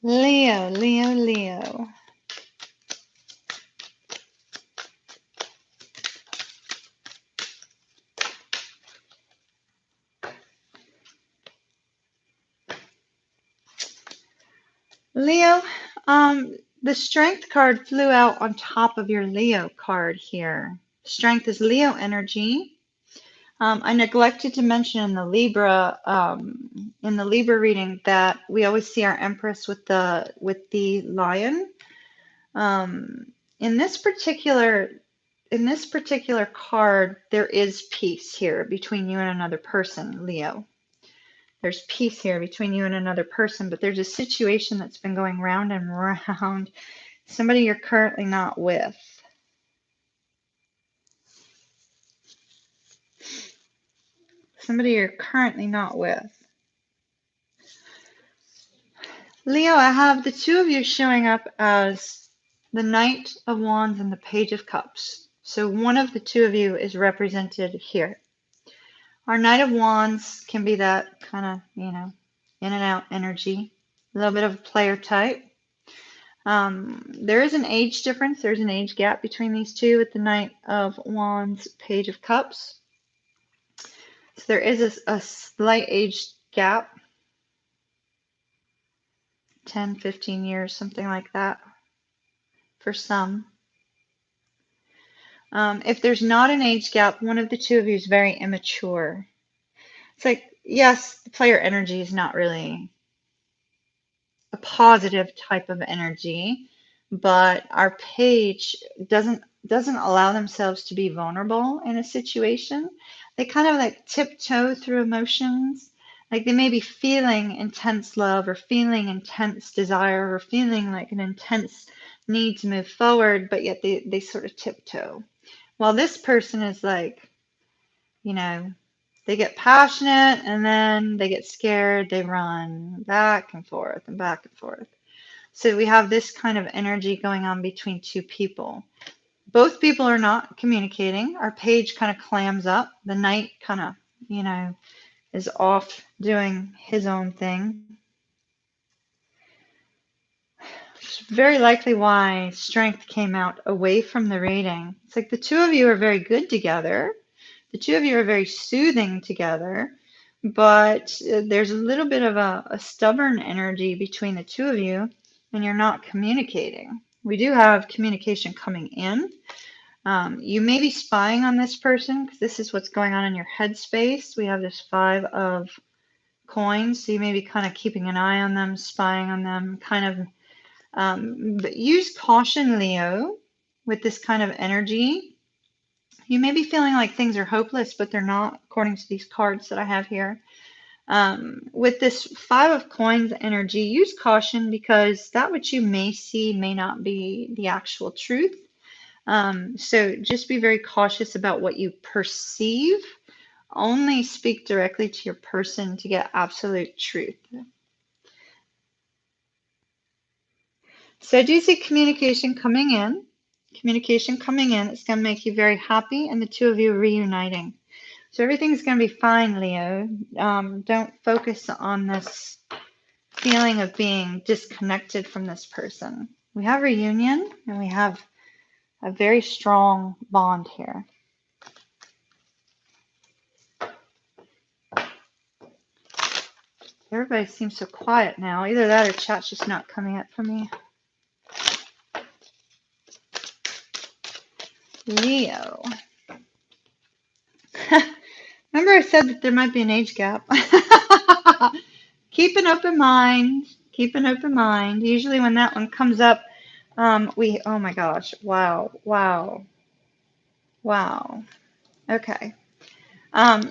Leo. Leo, the Strength card flew out on top of your Leo card here. Strength is Leo energy. I neglected to mention in the Libra reading that we always see our Empress with the lion. In this particular in this particular card, there is peace here between you and another person, Leo. There's peace here between you and another person, but there's a situation that's been going round and round. Somebody you're currently not with. Somebody you're currently not with. Leo, I have the two of you showing up as the Knight of Wands and the Page of Cups. So one of the two of you is represented here. Our Knight of Wands can be that kind of, you know, in and out energy, a little bit of a player type. There is an age difference. There's an age gap between these two with the Knight of Wands, Page of Cups. So there is a slight age gap, 10, 15 years, something like that for some. If there's not an age gap, one of the two of you is very immature. It's like, yes, the player energy is not really a positive type of energy, but our page doesn't allow themselves to be vulnerable in a situation. They kind of like tiptoe through emotions. Like they may be feeling intense love or feeling intense desire or feeling like an intense need to move forward, but yet they sort of tiptoe. While this person is like, you know, they get passionate and then they get scared, they run back and forth and back and forth. So we have this kind of energy going on between two people. Both people are not communicating. Our page kind of clams up. The Knight kind of, you know, is off doing his own thing. It's very likely why Strength came out away from the reading. It's like the two of you are very good together. The two of you are very soothing together, but there's a little bit of a stubborn energy between the two of you, and you're not communicating. We do have communication coming in. You may be spying on this person because this is what's going on in your headspace. We have this 5 of coins, so you may be kind of keeping an eye on them, spying on them, kind of. But use caution, Leo, with this kind of energy. You may be feeling like things are hopeless, but they're not, according to these cards that I have here. With this 5 of coins energy, use caution because that which you may see may not be the actual truth. So just be very cautious about what you perceive. Only speak directly to your person to get absolute truth. So I do see communication coming in. Communication coming in. It's going to make you very happy, and the two of you reuniting. So everything's going to be fine, Leo. Don't focus on this feeling of being disconnected from this person. We have reunion, and we have a very strong bond here. Everybody seems so quiet now. Either that or chat's just not coming up for me. Leo. Remember I said that there might be an age gap. Keep an open mind. Keep an open mind. Usually when that one comes up, oh my gosh, wow. Okay.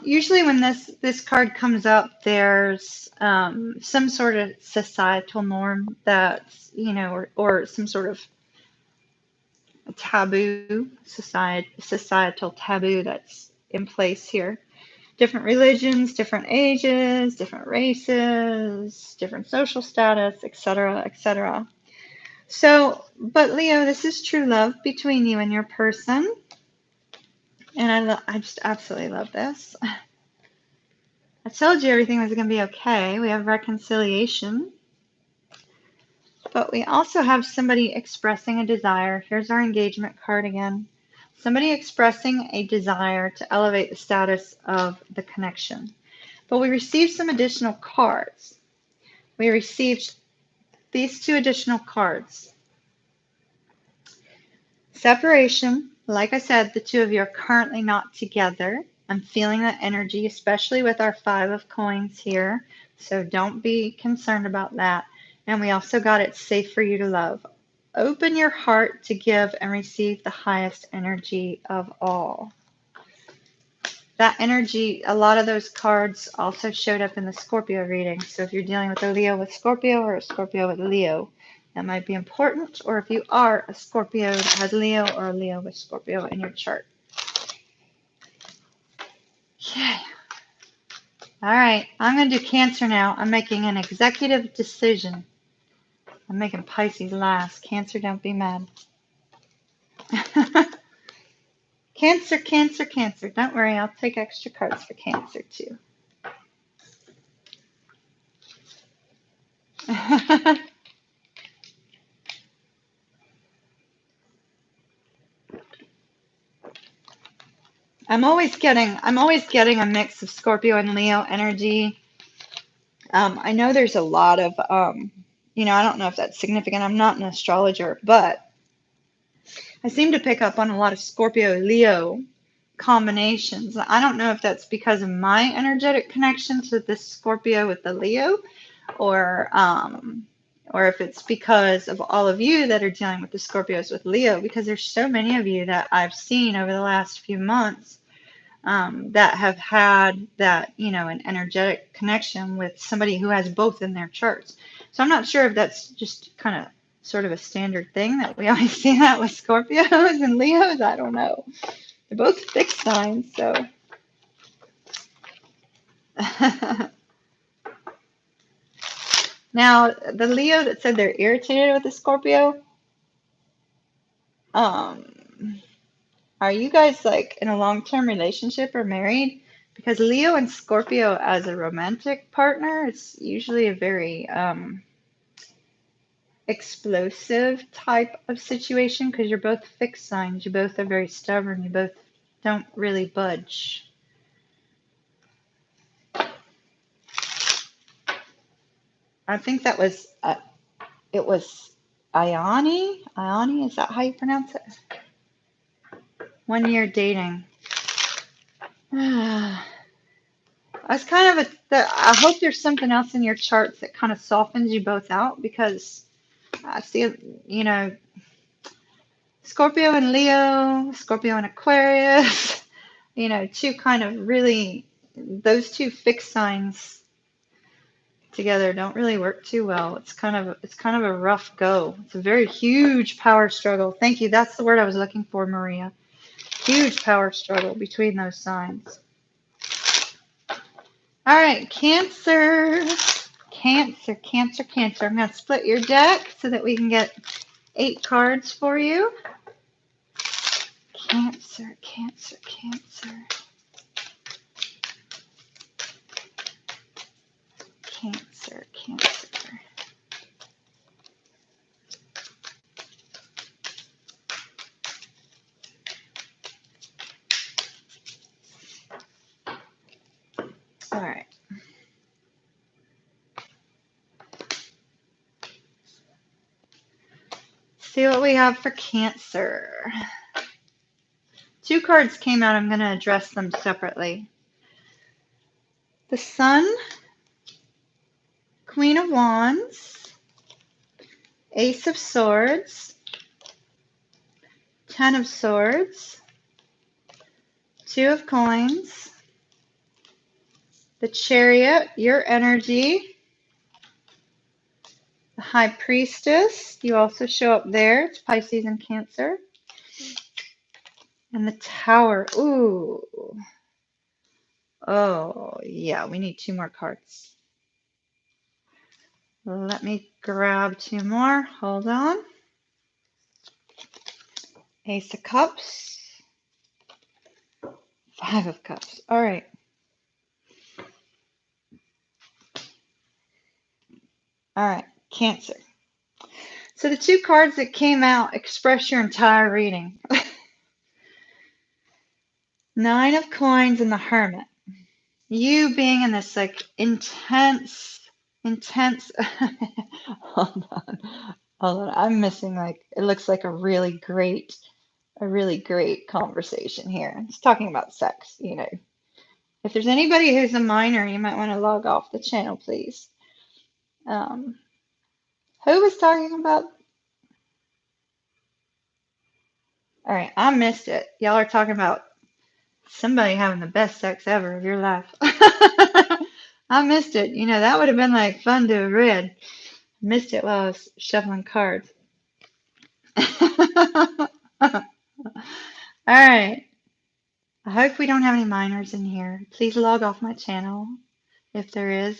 Usually when this card comes up, there's some sort of societal norm that's, you know, or some sort of taboo, societal taboo that's in place here. Different religions, different ages, different races, different social status, etc., etc. So, but Leo, this is true love between you and your person. And I just absolutely love this. I told you everything was going to be okay. We have reconciliation. But we also have somebody expressing a desire. Here's our engagement card again. Somebody expressing a desire to elevate the status of the connection. But we received some additional cards. We received these 2 additional cards. Separation. Like I said, the two of you are currently not together. I'm feeling that energy, especially with our 5 of coins here. So don't be concerned about that. And we also got it's safe for you to love. Open your heart to give and receive the highest energy of all. That energy, a lot of those cards also showed up in the Scorpio reading. So if you're dealing with a Leo with Scorpio or a Scorpio with Leo, that might be important. Or if you are a Scorpio that has Leo or a Leo with Scorpio in your chart. Okay. All right. I'm going to do Cancer now. I'm making an executive decision. I'm making Pisces last. Cancer, don't be mad. Cancer, Cancer, Cancer. Don't worry. I'll take extra cards for Cancer too. I'm always getting a mix of Scorpio and Leo energy. I know there's a lot of I don't know if that's significant. I'm not an astrologer, but I seem to pick up on a lot of Scorpio Leo combinations. I don't know if that's because of my energetic connection to this Scorpio with the Leo, or if it's because of all of you that are dealing with the Scorpios with Leo, because there's so many of you that I've seen over the last few months that have had that, an energetic connection with somebody who has both in their charts. So I'm not sure if that's just kind of sort of a standard thing that we always see that with Scorpios and Leos. I don't know. They're both fixed signs, so. Now, the Leo that said they're irritated with the Scorpio, are you guys like in a long-term relationship or married? Because Leo and Scorpio as a romantic partner, it's usually a very explosive type of situation because you're both fixed signs. You both are very stubborn. You both don't really budge. I think that was, it was Ioni. Ioni, is that how you pronounce it? 1 year dating. I was kind of I hope there's something else in your charts that kind of softens you both out, because I see, Scorpio and Leo, Scorpio and Aquarius, two kind of really, those two fixed signs together don't really work too well. It's kind of a rough go. It's a very huge power struggle. Thank you. That's the word I was looking for, Maria. Huge power struggle between those signs. All right, Cancer. Cancer, Cancer, Cancer. I'm going to split your deck so that we can get 8 cards for you. Cancer, Cancer, Cancer. Cancer, Cancer. All right. See what we have for Cancer. 2 cards came out. I'm going to address them separately. The Sun, Queen of Wands, Ace of Swords, 10 of Swords, 2 of Coins, the Chariot, your energy, the High Priestess, you also show up there. It's Pisces and Cancer. And the Tower. Ooh. Oh, yeah, we need 2 more cards. Let me grab 2 more. Hold on. Ace of Cups. 5 of Cups. All right. All right, Cancer. So the 2 cards that came out express your entire reading. 9 of Coins and the Hermit. You being in this like intense, hold on. I'm missing it looks like a really great conversation here. It's talking about sex, If there's anybody who's a minor, you might want to log off the channel, please. Who was talking about? All right, I missed it. Y'all are talking about somebody having the best sex ever of your life. I missed it. You know, that would have been like fun to have read. Missed it while I was shuffling cards. All right. I hope we don't have any minors in here. Please log off my channel if there is.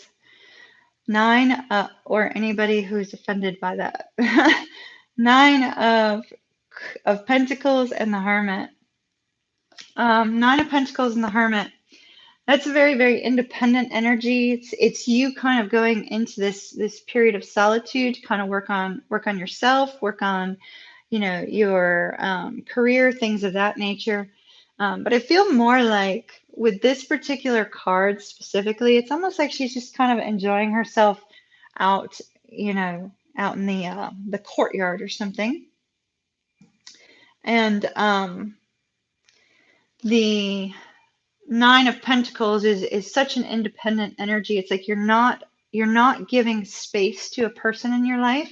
9, or anybody who's offended by that. 9 of Pentacles and the Hermit. 9 of Pentacles and the Hermit. That's a very, very independent energy. It's you kind of going into this period of solitude to kind of work on yourself, work on, you know, your career, things of that nature. But I feel more like with this particular card specifically, it's almost like she's just kind of enjoying herself out, you know, out in the courtyard or something. And the 9 of Pentacles is such an independent energy. It's like you're not giving space to a person in your life.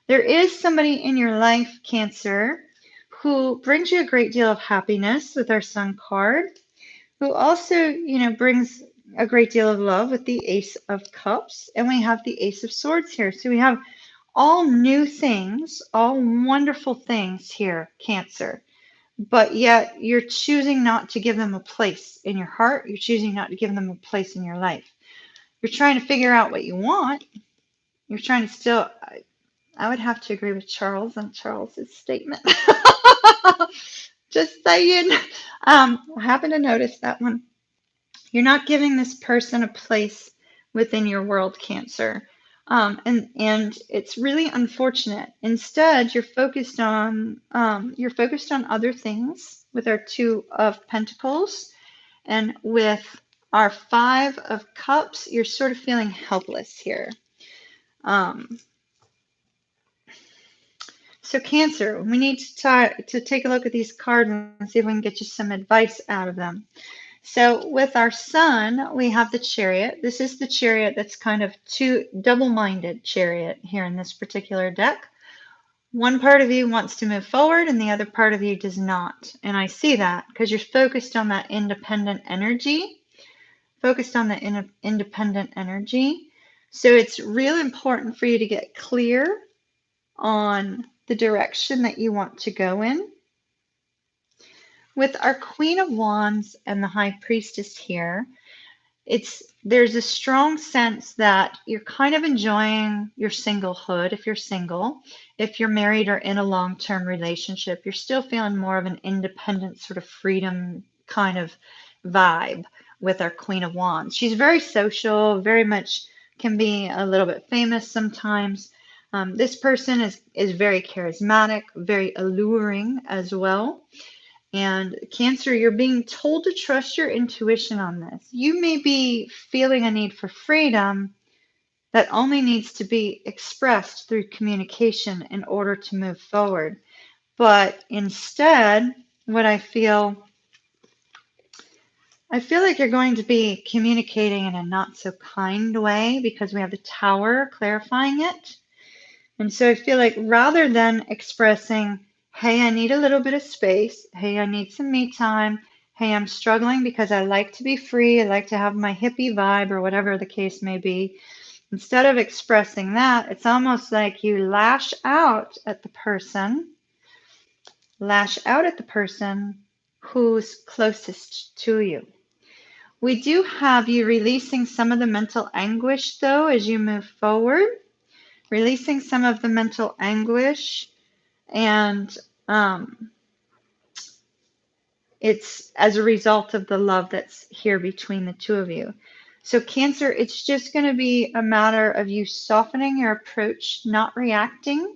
There is somebody in your life, Cancer, who brings you a great deal of happiness with our Sun card, who also, you know, brings a great deal of love with the Ace of Cups, and we have the Ace of Swords here. So we have all new things, all wonderful things here, Cancer. But yet you're choosing not to give them a place in your heart. You're choosing not to give them a place in your life. You're trying to figure out what you want. You're trying to still, I would have to agree with Charles on Charles's statement. Just saying. I happen to notice that one. You're not giving this person a place within your world, Cancer. And it's really unfortunate. Instead, you're focused on other things with our 2 of Pentacles, and with our 5 of Cups, you're sort of feeling helpless here. So Cancer, we need to take a look at these cards and see if we can get you some advice out of them. So with our Sun, we have the Chariot. This is the Chariot that's kind of double-minded Chariot here in this particular deck. One part of you wants to move forward and the other part of you does not. And I see that because you're focused on that independent energy. So it's real important for you to get clear on the direction that you want to go in. With our Queen of Wands and the High Priestess here, there's a strong sense that you're kind of enjoying your singlehood if you're single. If you're married or in a long-term relationship, you're still feeling more of an independent sort of freedom kind of vibe with our Queen of Wands. She's very social, very much can be a little bit famous sometimes. This person is very charismatic, very alluring as well. And Cancer, you're being told to trust your intuition on this. You may be feeling a need for freedom that only needs to be expressed through communication in order to move forward. But instead, what I feel like you're going to be communicating in a not so kind way because we have the Tower clarifying it. And so I feel like rather than expressing, hey, I need a little bit of space. Hey, I need some me time. Hey, I'm struggling because I like to be free. I like to have my hippie vibe or whatever the case may be. Instead of expressing that, it's almost like you lash out at the person who's closest to you. We do have you releasing some of the mental anguish, though, as you move forward. Releasing some of the mental anguish, and it's as a result of the love that's here between the 2 of you. So Cancer, it's just going to be a matter of you softening your approach, not reacting,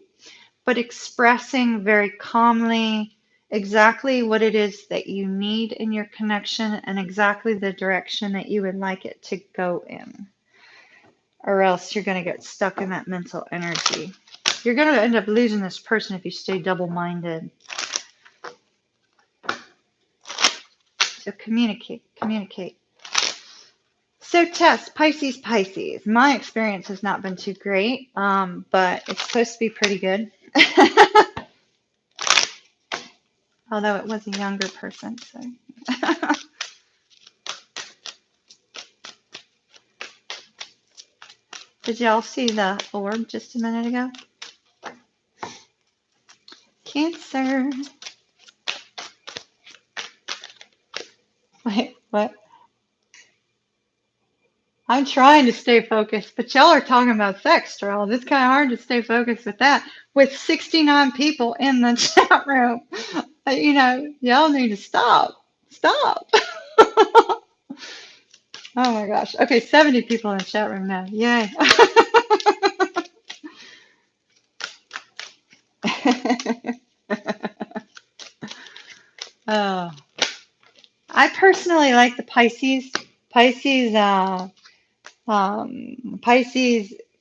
but expressing very calmly exactly what it is that you need in your connection and exactly the direction that you would like it to go in. Or else you're going to get stuck in that mental energy. You're going to end up losing this person if you stay double-minded. So communicate. So Tess, Pisces. My experience has not been too great, but it's supposed to be pretty good. Although it was a younger person, so. Did y'all see the orb just a minute ago? Cancer. Wait, what? I'm trying to stay focused, but y'all are talking about sex, Charles. It's kind of hard to stay focused with that. With 69 people in the chat room, you know, y'all need to stop. Stop. Oh my gosh. Okay, 70 people in the chat room now. Yay. Oh, I personally like the Pisces. Pisces,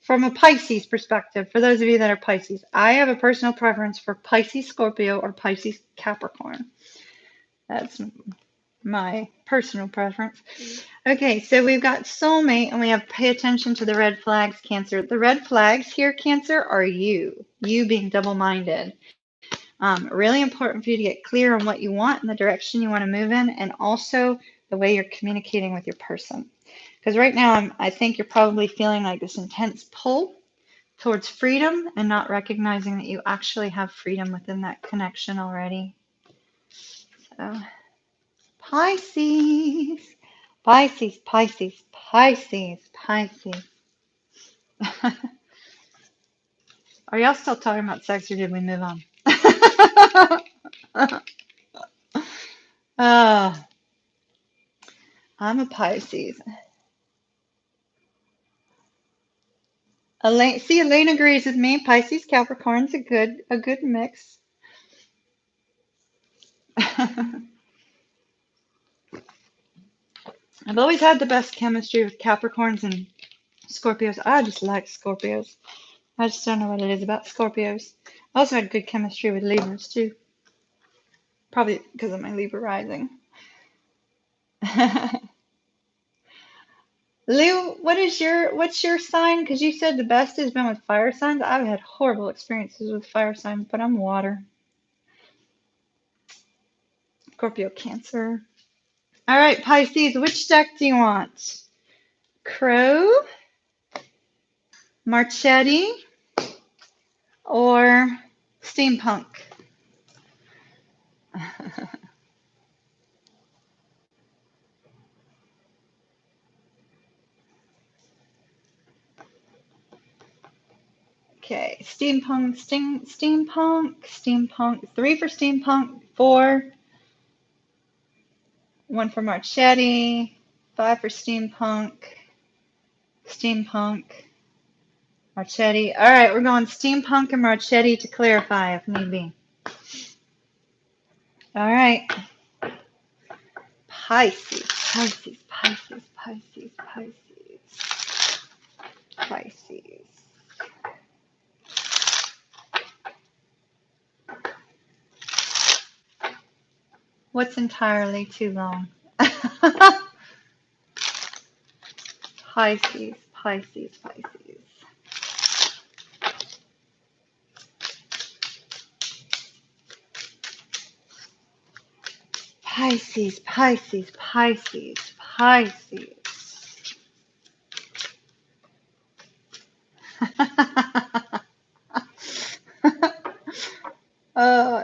from a Pisces perspective, for those of you that are Pisces, I have a personal preference for Pisces Scorpio or Pisces Capricorn. That's my personal preference. Okay, so we've got soulmate and we have pay attention to the red flags, Cancer. The red flags here, Cancer, are you being double-minded. Really important for you to get clear on what you want and the direction you want to move in, and also the way you're communicating with your person. Because right now, I think you're probably feeling like this intense pull towards freedom and not recognizing that you actually have freedom within that connection already. So, Pisces, Pisces, Pisces, Pisces, Pisces. Are y'all still talking about sex or did we move on? I'm a Pisces. Elaine agrees with me. Pisces Capricorn's a good mix. I've always had the best chemistry with Capricorns and Scorpios. I just like Scorpios. I just don't know what it is about Scorpios. I also had good chemistry with Libras too. Probably because of my Libra rising. Lou, what's your sign? Because you said the best has been with fire signs. I've had horrible experiences with fire signs, but I'm water. Scorpio, Cancer. All right, Pisces, which deck do you want? Crow, Marchetti, or Steampunk? Okay, Steampunk. 3 for Steampunk, 4, 1 for Marchetti, 5 for Steampunk, Marchetti. All right, we're going Steampunk and Marchetti to clarify if need be. All right. Pisces, Pisces, Pisces, Pisces, Pisces, Pisces. What's entirely too long? Pisces, Pisces, Pisces. Pisces, Pisces, Pisces, Pisces.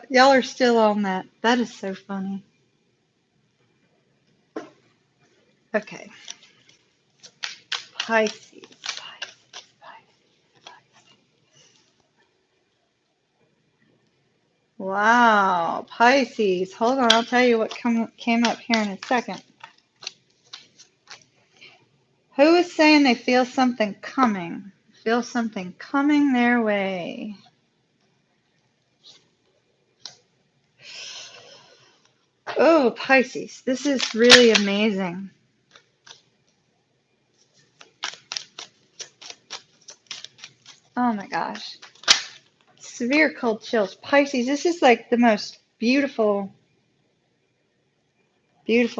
Y'all are still on that. That is so funny. Okay. Pisces, Pisces, Pisces, Pisces. Wow, Pisces. Hold on, I'll tell you what came up here in a second. Who is saying they feel something coming? Feel something coming their way. Oh, Pisces, this is really amazing. Oh my gosh. Severe cold chills. Pisces, this is like the most beautiful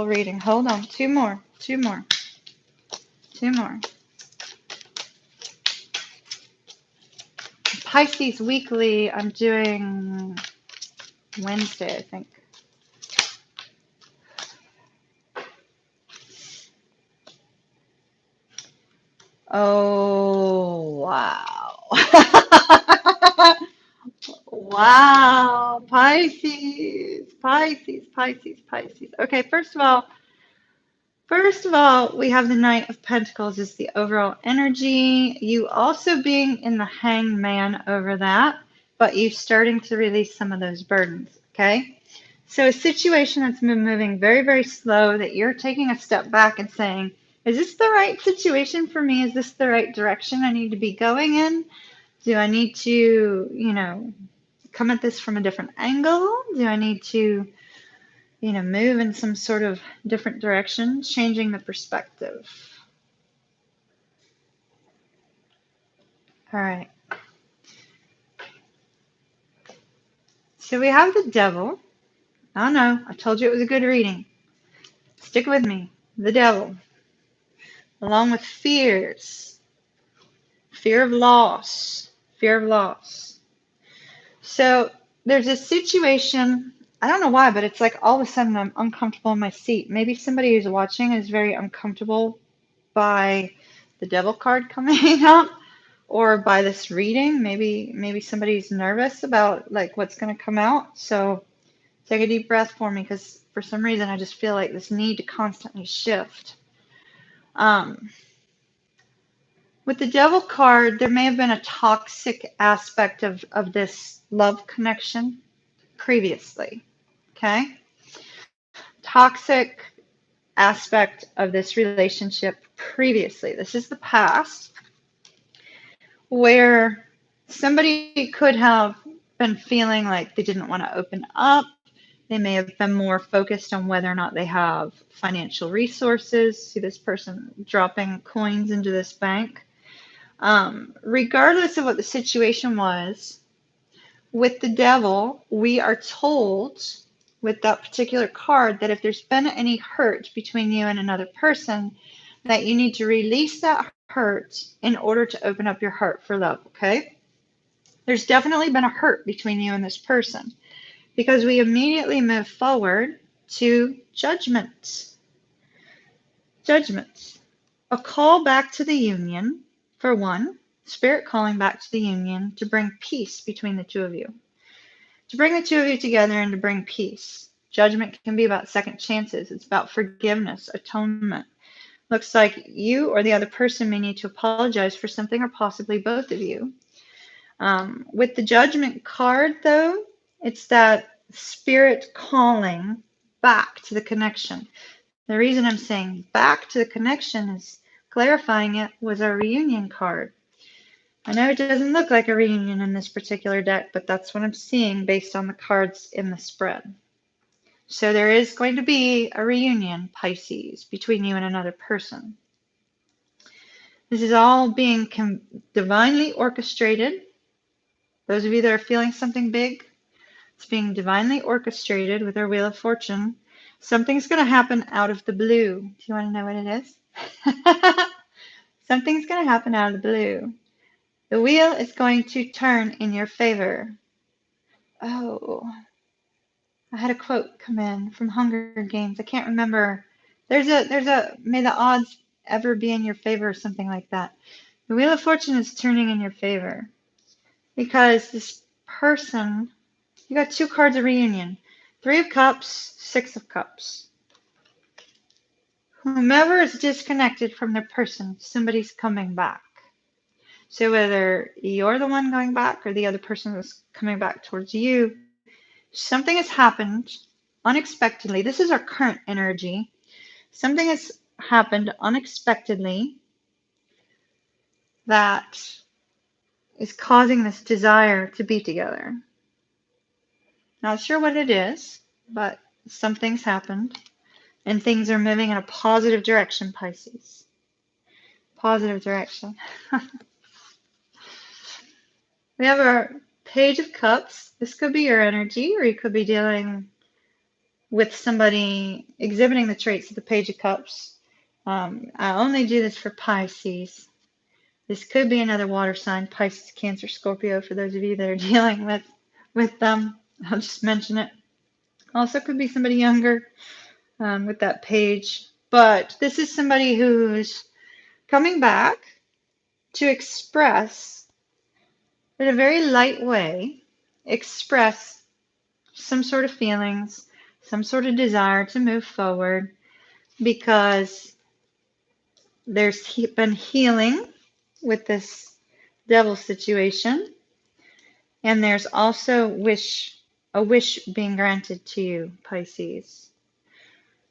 reading. Hold on, two more. Pisces weekly, I'm doing Wednesday, I think. Oh, wow. Wow. Pisces, Pisces, Pisces, Pisces. Okay, first of all, we have the Knight of Pentacles is the overall energy. You also being in the Hangman over that, but you starting to release some of those burdens, okay? So a situation that's been moving very, very slow that you're taking a step back and saying, is this the right situation for me? Is this the right direction I need to be going in? Do I need to, come at this from a different angle? Do I need to, move in some sort of different direction, changing the perspective? All right. So we have the Devil. Oh no, I told you it was a good reading. Stick with me. The Devil, along with fears, fear of loss, fear of loss. So there's a situation, I don't know why, but it's like all of a sudden I'm uncomfortable in my seat. Maybe somebody who's watching is very uncomfortable by the Devil card coming up or by this reading. Maybe somebody's nervous about like what's going to come out. So take a deep breath for me, because for some reason I just feel like this need to constantly shift. With the Devil card, there may have been a toxic aspect of this love connection previously, okay? Toxic aspect of this relationship previously. This is the past, where somebody could have been feeling like they didn't want to open up. They may have been more focused on whether or not they have financial resources. See this person dropping coins into this bank. Regardless of what the situation was, with the Devil, we are told with that particular card that if there's been any hurt between you and another person, that you need to release that hurt in order to open up your heart for love, okay? There's definitely been a hurt between you and this person, because we immediately move forward to judgment. Judgment. A call back to the union, for one, spirit calling back to the union to bring peace between the two of you. To bring the two of you together and to bring peace. Judgment can be about second chances. It's about forgiveness, atonement. Looks like you or the other person may need to apologize for something, or possibly both of you. With the Judgment card, though, it's that spirit calling back to the connection. The reason I'm saying back to the connection is clarifying it was our reunion card. I know it doesn't look like a reunion in this particular deck, but that's what I'm seeing based on the cards in the spread. So there is going to be a reunion, Pisces, between you and another person. This is all being divinely orchestrated. Those of you that are feeling something big, it's being divinely orchestrated with our Wheel of Fortune. Something's going to happen out of the blue. Do you want to know what it is? Something's going to happen out of the blue. The wheel is going to turn in your favor. Oh, I had a quote come in from Hunger Games. I can't remember. There's a may the odds ever be in your favor or something like that. The Wheel of Fortune is turning in your favor because this person, you got two cards of reunion. 3 of Cups, 6 of Cups. Whomever is disconnected from their person, somebody's coming back. So whether you're the one going back or the other person is coming back towards you, something has happened unexpectedly. This is our current energy. Something has happened unexpectedly that is causing this desire to be together. Not sure what it is, but something's happened and things are moving in a positive direction, Pisces. Positive direction. We have our Page of Cups. This could be your energy, or you could be dealing with somebody exhibiting the traits of the Page of Cups. I only do this for Pisces. This could be another water sign, Pisces, Cancer, Scorpio, for those of you that are dealing with them. I'll just mention it. Also could be somebody younger with that page. But this is somebody who's coming back. to express, in a very light way, express some sort of feelings, some sort of desire to move forward, because there's been healing with this devil situation, and there's also a wish being granted to you, Pisces.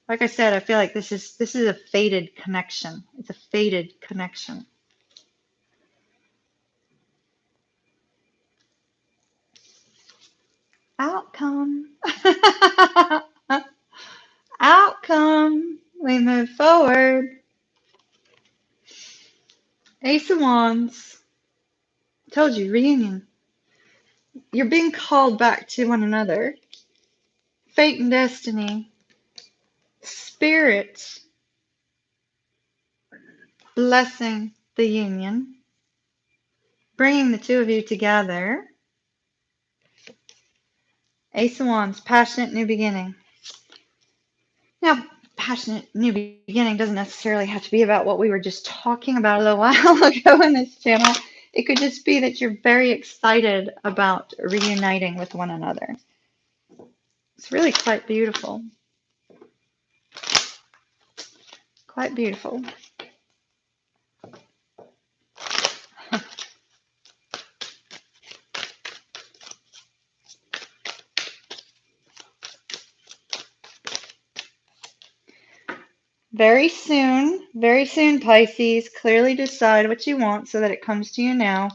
Like I said, I feel like this is a fated connection. It's a fated connection. Outcome. Outcome. We move forward. Ace of Wands. Told you, reunion. You're being called back to one another. Fate and destiny. Spirit blessing the union. Bringing the two of you together. Ace of Wands, passionate new beginning. Now, passionate new beginning doesn't necessarily have to be about what we were just talking about a little while ago in this channel. It could just be that you're very excited about reuniting with one another. It's really quite beautiful. Quite beautiful. Very soon, Pisces, clearly decide what you want so that it comes to you now.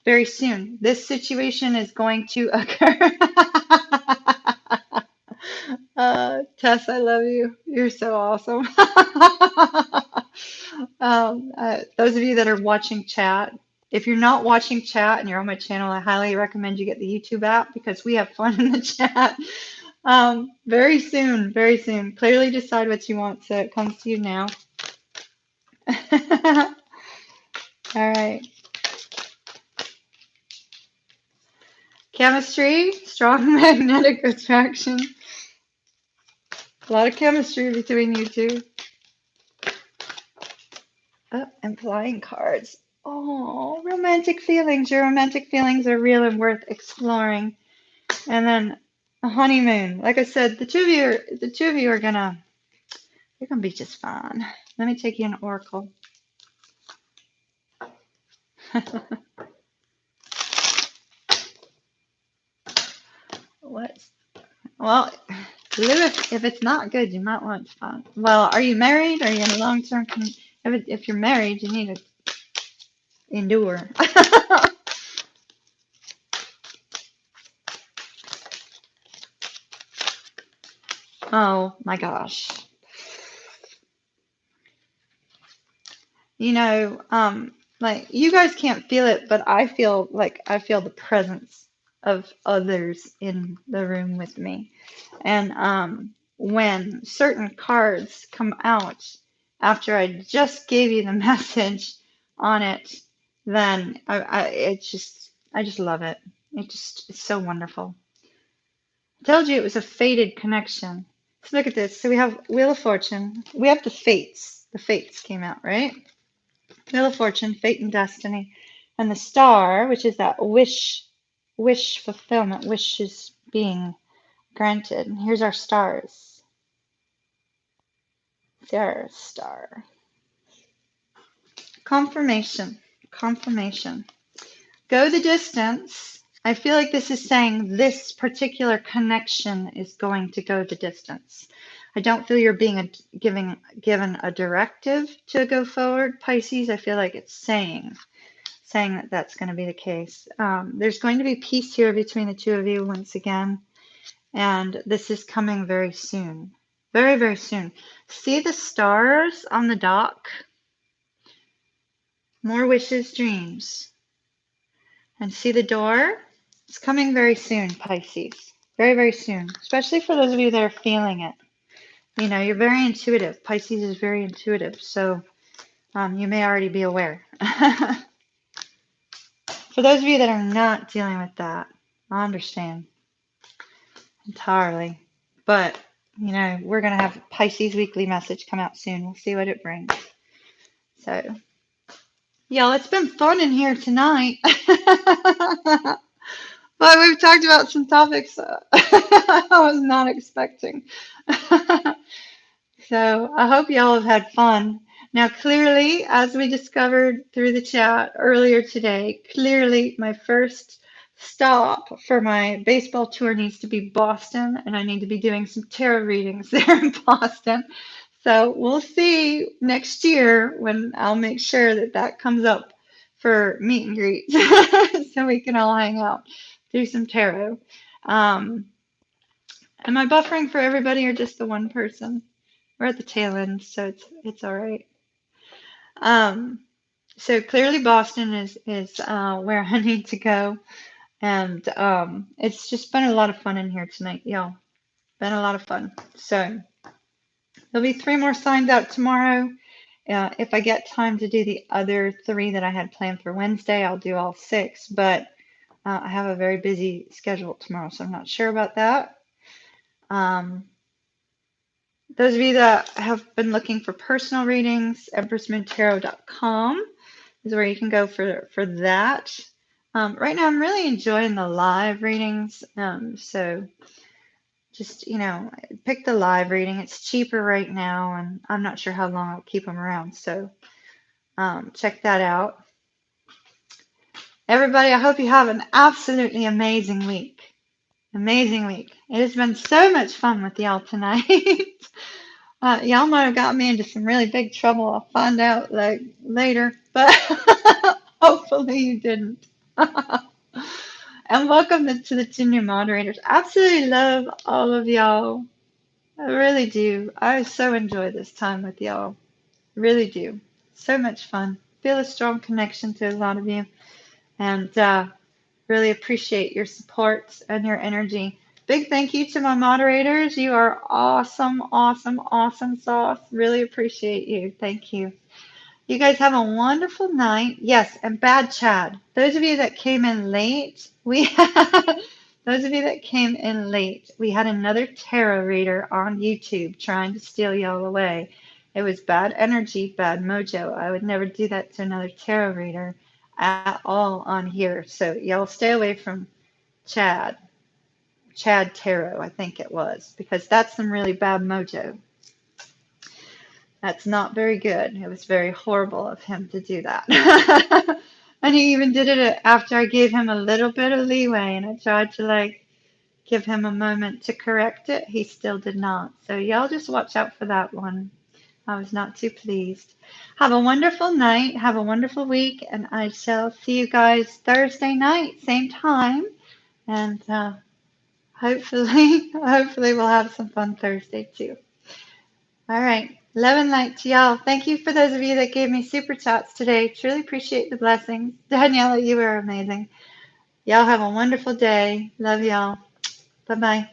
Very soon. This situation is going to occur. Tess, I love you. You're so awesome. Those of you that are watching chat, if you're not watching chat and you're on my channel, I highly recommend you get the YouTube app because we have fun in the chat. Very soon, very soon. Clearly decide what you want so it comes to you now. All right. Chemistry, strong magnetic attraction. A lot of chemistry between you two. Oh, and flying cards. Oh, romantic feelings. Your romantic feelings are real and worth exploring. And then a honeymoon. Like I said, the two of you are gonna be just fine. Let me take you an oracle. What? Well, if it's not good, you might want to find. Well, are you married? Are you in a long-term? If you're married, you need to endure. Oh my gosh. You know, like you guys can't feel it, but I feel the presence of others in the room with me. And when certain cards come out after I just gave you the message on it, then I just love it. It's so wonderful. I told you it was a fated connection. So look at this. So we have Wheel of Fortune. We have the Fates. The Fates came out, right? Wheel of Fortune, Fate and Destiny. And the Star, which is that wish fulfillment, wishes being granted. And here's our stars. See our star. Confirmation. Confirmation. Go the distance. I feel like this is saying this particular connection is going to go the distance. I don't feel you're being given a directive to go forward, Pisces. I feel like it's saying that that's going to be the case. There's going to be peace here between the two of you once again, and this is coming very soon. Very, very soon. See the stars on the dock? More wishes, dreams. And see the door? It's coming very soon, Pisces. Very, very soon. Especially for those of you that are feeling it. You know, you're very intuitive. Pisces is very intuitive. So you may already be aware. For those of you that are not dealing with that, I understand entirely. But, you know, we're going to have Pisces weekly message come out soon. We'll see what it brings. So, Y'all, it's been fun in here tonight. But we've talked about some topics I was not expecting. So I hope y'all have had fun. Now, clearly, as we discovered through the chat earlier today, clearly my first stop for my baseball tour needs to be Boston, and I need to be doing some tarot readings there in Boston. So we'll see next year when I'll make sure that that comes up for meet and greets so we can all hang out, do some tarot. Um, am I buffering for everybody or just the one person? We're at the tail end, so it's all right. So clearly Boston is where I need to go, and it's just been a lot of fun in here tonight, y'all. Been a lot of fun. So there'll be 3 more signs out tomorrow. If I get time to do the other 3 that I had planned for Wednesday, I'll do all 6. But I have a very busy schedule tomorrow, so I'm not sure about that. Those of you that have been looking for personal readings, empressmoontarot.com is where you can go for that. Right now, I'm really enjoying the live readings. So just, pick the live reading. It's cheaper right now, and I'm not sure how long I'll keep them around. So check that out. Everybody, I hope you have an absolutely amazing week. Amazing week. It has been so much fun with y'all tonight. Y'all might have got me into some really big trouble. I'll find out like later, but hopefully you didn't. And welcome to the 2 new moderators. Absolutely love all of y'all. I really do. I so enjoy this time with y'all. Really do. So much fun. Feel a strong connection to a lot of you, and really appreciate your support and your energy. Big thank you to my moderators. You are awesome, awesome, awesome sauce. Really appreciate you. Thank you. You guys have a wonderful night. Yes, and bad Chad. Those of you that came in late, we those of you that came in late, we had another tarot reader on YouTube trying to steal y'all away. It was bad energy, bad mojo. I would never do that to another tarot reader at all on here. So y'all stay away from Chad. Chad Tarot, I think it was, because that's some really bad mojo. That's not very good. It was very horrible of him to do that. And he even did it after I gave him a little bit of leeway and I tried to give him a moment to correct it. He still did not. So y'all just watch out for that one. I was not too pleased. Have a wonderful night. Have a wonderful week. And I shall see you guys Thursday night, same time. And hopefully we'll have some fun Thursday too. All right. Love and light to y'all. Thank you for those of you that gave me super chats today. Truly appreciate the blessings. Daniela, you were amazing. Y'all have a wonderful day. Love y'all. Bye-bye.